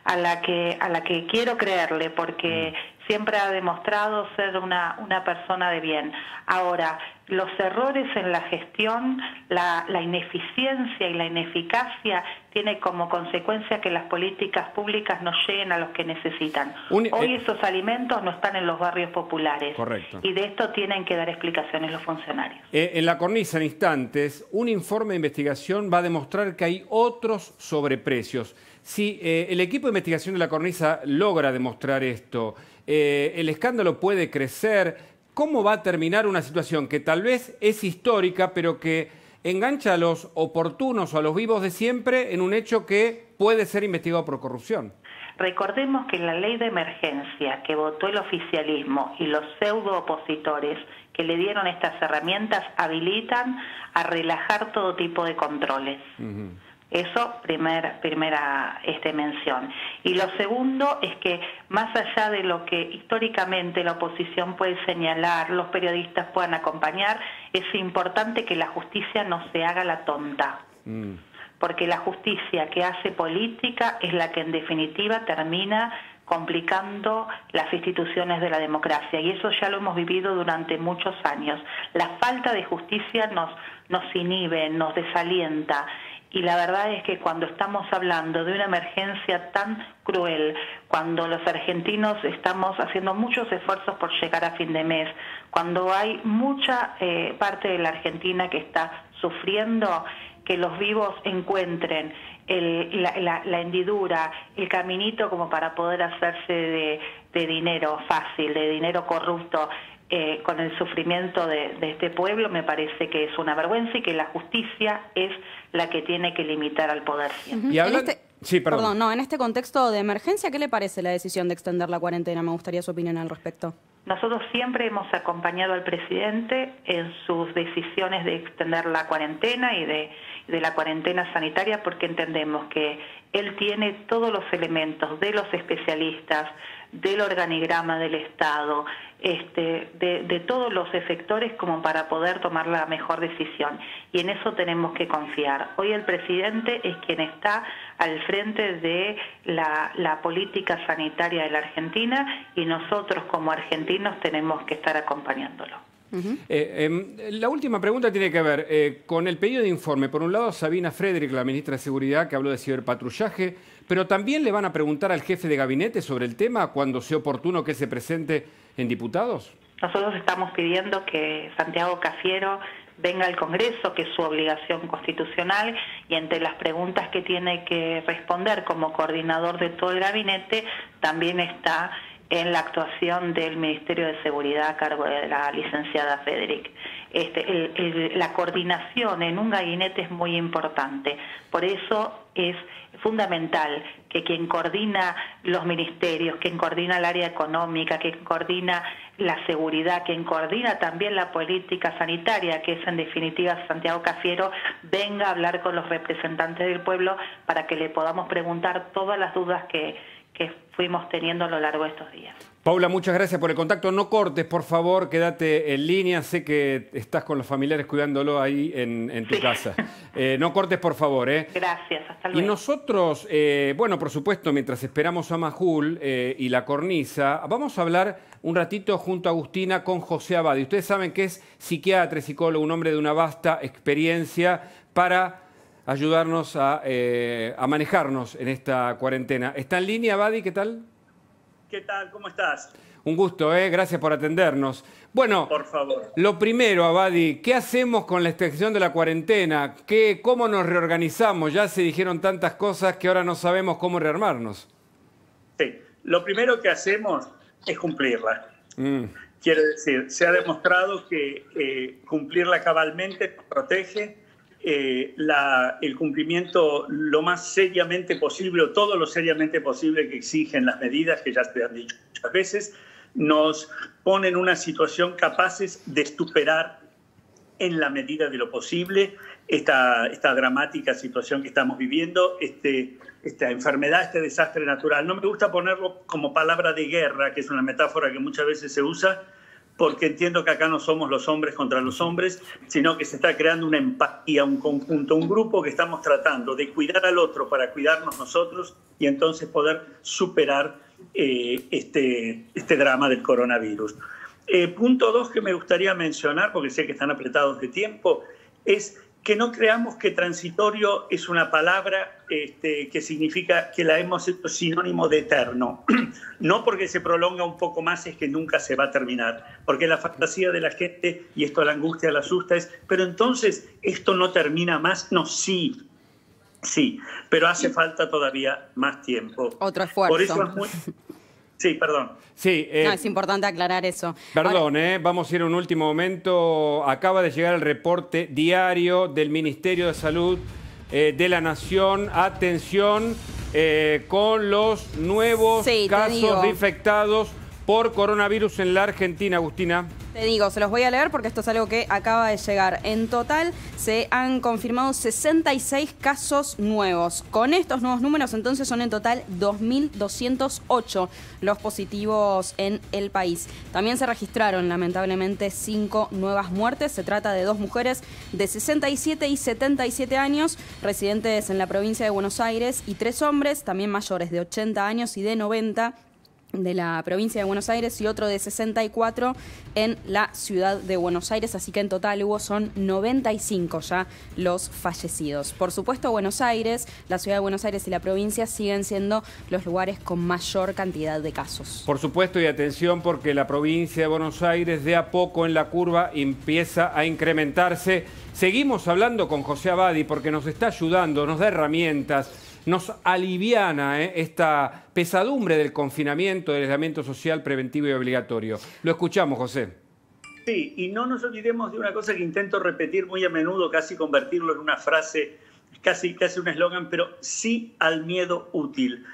a la que quiero creerle, porque siempre ha demostrado ser una persona de bien. Ahora, los errores en la gestión, la ineficiencia y la ineficacia tiene como consecuencia que las políticas públicas no lleguen a los que necesitan. Hoy esos alimentos no están en los barrios populares. Correcto. Y de esto tienen que dar explicaciones los funcionarios. En la cornisa, en instantes, un informe de investigación va a demostrar que hay otros sobreprecios. Si el equipo de investigación de la cornisa logra demostrar esto, el escándalo puede crecer. ¿Cómo va a terminar una situación que tal vez es histórica, pero que engancha a los oportunos o a los vivos de siempre en un hecho que puede ser investigado por corrupción? Recordemos que la ley de emergencia que votó el oficialismo y los pseudo opositores que le dieron estas herramientas habilitan a relajar todo tipo de controles. Eso, primera mención. Y lo segundo es que más allá de lo que históricamente la oposición puede señalar, los periodistas puedan acompañar, es importante que la justicia no se haga la tonta. Porque la justicia que hace política es la que en definitiva termina complicando las instituciones de la democracia, y eso ya lo hemos vivido durante muchos años. La falta de justicia nos inhibe, nos desalienta. Y la verdad es que cuando estamos hablando de una emergencia tan cruel, cuando los argentinos estamos haciendo muchos esfuerzos por llegar a fin de mes, cuando hay mucha parte de la Argentina que está sufriendo, que los vivos encuentren la hendidura, el caminito como para poder hacerse de dinero fácil, de dinero corrupto, con el sufrimiento de este pueblo, me parece que es una vergüenza y que la justicia es la que tiene que limitar al poder siempre. Y hablan... Sí, perdón. En este contexto de emergencia, ¿qué le parece la decisión de extender la cuarentena? Me gustaría su opinión al respecto. Nosotros siempre hemos acompañado al presidente en sus decisiones de extender la cuarentena y de la cuarentena sanitaria, porque entendemos que él tiene todos los elementos de los especialistas, del organigrama del Estado, de todos los efectores como para poder tomar la mejor decisión. Y en eso tenemos que confiar. Hoy el presidente es quien está al frente de la política sanitaria de la Argentina y nosotros como argentinos tenemos que estar acompañándolo. La última pregunta tiene que ver con el pedido de informe. Por un lado, Sabina Frederick, la ministra de Seguridad, que habló de ciberpatrullaje, pero también le van a preguntar al jefe de gabinete sobre el tema cuando sea oportuno que se presente en diputados. Nosotros estamos pidiendo que Santiago Cafiero venga al Congreso, que es su obligación constitucional, y entre las preguntas que tiene que responder como coordinador de todo el gabinete también está en la actuación del Ministerio de Seguridad a cargo de la licenciada Frederick. La coordinación en un gabinete es muy importante, por eso es fundamental que quien coordina los ministerios, quien coordina el área económica, quien coordina la seguridad, quien coordina también la política sanitaria, que es en definitiva Santiago Cafiero, venga a hablar con los representantes del pueblo para que le podamos preguntar todas las dudas que fuimos teniendo a lo largo de estos días. Paula, muchas gracias por el contacto. No cortes, por favor, quédate en línea. Sé que estás con los familiares cuidándolo ahí en tu casa. No cortes, por favor. Gracias, hasta luego. Y nosotros, bueno, por supuesto, mientras esperamos a Majul y la cornisa, vamos a hablar un ratito junto a Agustina con José Abadi. Ustedes saben que es psiquiatra, psicólogo, un hombre de una vasta experiencia para ayudarnos a manejarnos en esta cuarentena. ¿Está en línea, Abadi? ¿Qué tal? ¿Qué tal? ¿Cómo estás? Un gusto, gracias por atendernos. Bueno, por favor. Lo primero, Abadi, ¿qué hacemos con la extensión de la cuarentena? ¿Cómo nos reorganizamos? Ya se dijeron tantas cosas que ahora no sabemos cómo rearmarnos. Sí, lo primero que hacemos es cumplirla. Quiero decir, se ha demostrado que cumplirla cabalmente protege. El cumplimiento lo más seriamente posible o todo lo seriamente posible que exigen las medidas que ya te han dicho muchas veces, nos pone en una situación capaces de superar en la medida de lo posible esta dramática situación que estamos viviendo, esta enfermedad, este desastre natural. No me gusta ponerlo como palabra de guerra, que es una metáfora que muchas veces se usa, porque entiendo que acá no somos los hombres contra los hombres, sino que se está creando una empatía, un conjunto, un grupo que estamos tratando de cuidar al otro para cuidarnos nosotros y entonces poder superar este drama del coronavirus. Punto 2 que me gustaría mencionar, porque sé que están apretados de tiempo, es que no creamos que transitorio es una palabra que significa que la hemos hecho sinónimo de eterno. No porque se prolonga un poco más es que nunca se va a terminar, porque la fantasía de la gente, y esto a la angustia, la asusta, es, pero entonces esto no termina más. No, sí, pero hace falta todavía más tiempo. Otro esfuerzo. Por eso es muy... Sí, perdón. Sí, no, es importante aclarar eso. Perdón, vamos a ir a un último momento. Acaba de llegar el reporte diario del Ministerio de Salud de la Nación. Atención con los nuevos casos de infectados por coronavirus en la Argentina, Agustina. Te digo, se los voy a leer porque esto es algo que acaba de llegar. En total se han confirmado 66 casos nuevos. Con estos nuevos números entonces son en total 2.208 los positivos en el país. También se registraron lamentablemente 5 nuevas muertes. Se trata de 2 mujeres de 67 y 77 años, residentes en la provincia de Buenos Aires, y 3 hombres, también mayores de 80 años y de 90, de la provincia de Buenos Aires y otro de 64 en la ciudad de Buenos Aires, así que en total son 95 ya los fallecidos. Por supuesto, Buenos Aires, la ciudad de Buenos Aires y la provincia siguen siendo los lugares con mayor cantidad de casos. Por supuesto, y atención, porque la provincia de Buenos Aires de a poco en la curva empieza a incrementarse. Seguimos hablando con José Abadi porque nos está ayudando, nos da herramientas, nos aliviana esta pesadumbre del confinamiento, del aislamiento social preventivo y obligatorio. Lo escuchamos, José. Sí, y no nos olvidemos de una cosa que intento repetir muy a menudo, casi convertirlo en una frase, casi un eslogan, pero sí al miedo útil.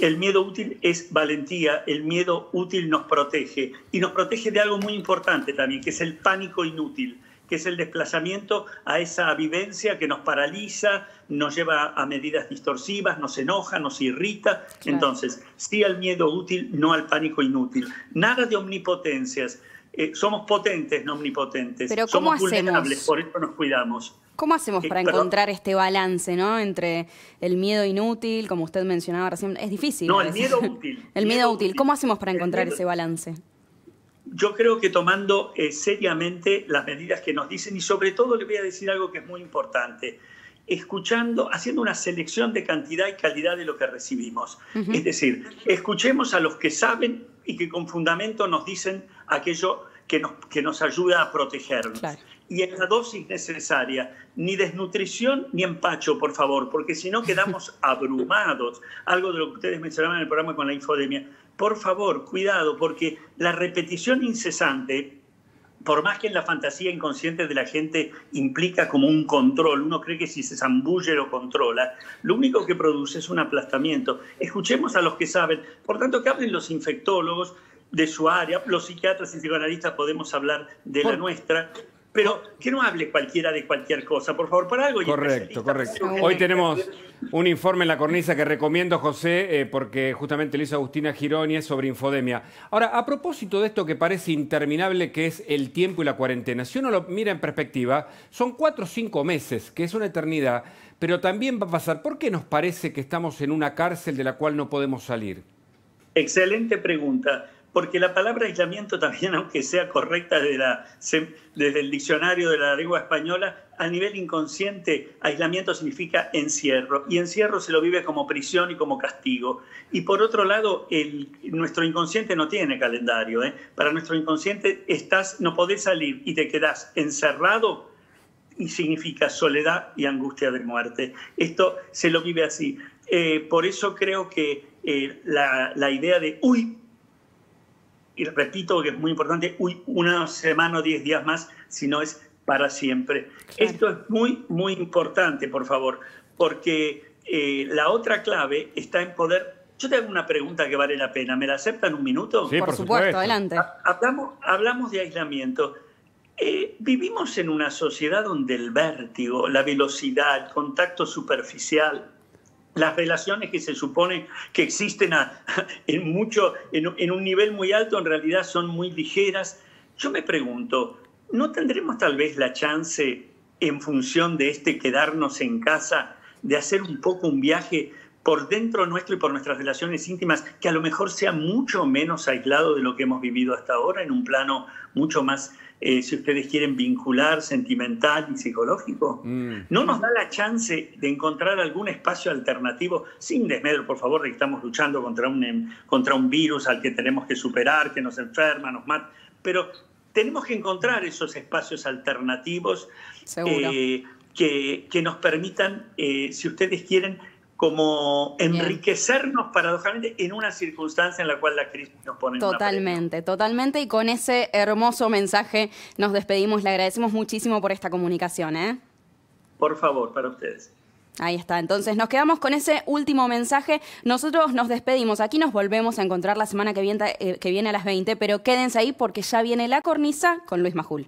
El miedo útil es valentía, el miedo útil nos protege, y nos protege de algo muy importante también, que es el pánico inútil, que es el desplazamiento a esa vivencia que nos paraliza, nos lleva a medidas distorsivas, nos enoja, nos irrita. Claro. Entonces, sí al miedo útil, no al pánico inútil. Nada de omnipotencias. Somos potentes, no omnipotentes. Pero somos vulnerables, por eso nos cuidamos. ¿Cómo hacemos para encontrar este balance, ¿no? Entre el miedo inútil, como usted mencionaba recién? Es difícil. No, el miedo útil. El miedo útil. ¿Cómo hacemos para encontrar ese balance? Yo creo que tomando seriamente las medidas que nos dicen, y sobre todo le voy a decir algo que es muy importante, escuchando, haciendo una selección de cantidad y calidad de lo que recibimos. Es decir, escuchemos a los que saben y que con fundamento nos dicen aquello que nos ayuda a protegernos. Claro. Y en la dosis necesaria, ni desnutrición ni empacho, por favor, porque si no quedamos abrumados. Algo de lo que ustedes mencionaban en el programa con la infodemia. Por favor, cuidado, porque la repetición incesante, por más que en la fantasía inconsciente de la gente implica como un control, uno cree que si se zambulle lo controla, lo único que produce es un aplastamiento. Escuchemos a los que saben, por tanto que hablen los infectólogos de su área, los psiquiatras y psicoanalistas podemos hablar de la nuestra, pero que no hable cualquiera de cualquier cosa, por favor, para algo. Correcto. Hoy tenemos un informe en La Cornisa que recomiendo, José, porque justamente lo hizo Agustina Gironi, es sobre infodemia. Ahora, a propósito de esto que parece interminable, que es el tiempo y la cuarentena, si uno lo mira en perspectiva, son 4 o 5 meses, que es una eternidad, pero también va a pasar. ¿Por qué nos parece que estamos en una cárcel de la cual no podemos salir? Excelente pregunta. Porque la palabra aislamiento también, aunque sea correcta desde el diccionario de la lengua española, a nivel inconsciente, aislamiento significa encierro. Y encierro se lo vive como prisión y como castigo. Y por otro lado, nuestro inconsciente no tiene calendario. Para nuestro inconsciente no podés salir y te quedás encerrado y significa soledad y angustia de muerte. Esto se lo vive así. Por eso creo que la idea de y repito que es muy importante, una semana o 10 días más, si no es para siempre. Claro. Esto es muy, muy importante, por favor, porque la otra clave está en poder... Yo te hago una pregunta que vale la pena. ¿Me la aceptan un minuto? Sí, por supuesto, adelante. Hablamos de aislamiento. Vivimos en una sociedad donde el vértigo, la velocidad, el contacto superficial, las relaciones que se supone que existen en un nivel muy alto, en realidad son muy ligeras. Yo me pregunto, ¿no tendremos tal vez la chance, en función de quedarnos en casa, de hacer un poco un viaje por dentro nuestro y por nuestras relaciones íntimas, que a lo mejor sea mucho menos aislado de lo que hemos vivido hasta ahora, en un plano mucho más, si ustedes quieren, vincular, sentimental y psicológico? ¿No nos da la chance de encontrar algún espacio alternativo, sin desmedro, por favor, de que estamos luchando contra un virus al que tenemos que superar, que nos enferma, nos mata? Pero tenemos que encontrar esos espacios alternativos que nos permitan, si ustedes quieren, como enriquecernos paradójicamente en una circunstancia en la cual la crisis nos pone Totalmente, y con ese hermoso mensaje nos despedimos. Le agradecemos muchísimo por esta comunicación. Por favor, para ustedes. Ahí está, entonces nos quedamos con ese último mensaje. Nosotros nos despedimos, aquí nos volvemos a encontrar la semana que viene a las 20, pero quédense ahí porque ya viene La Cornisa con Luis Majul.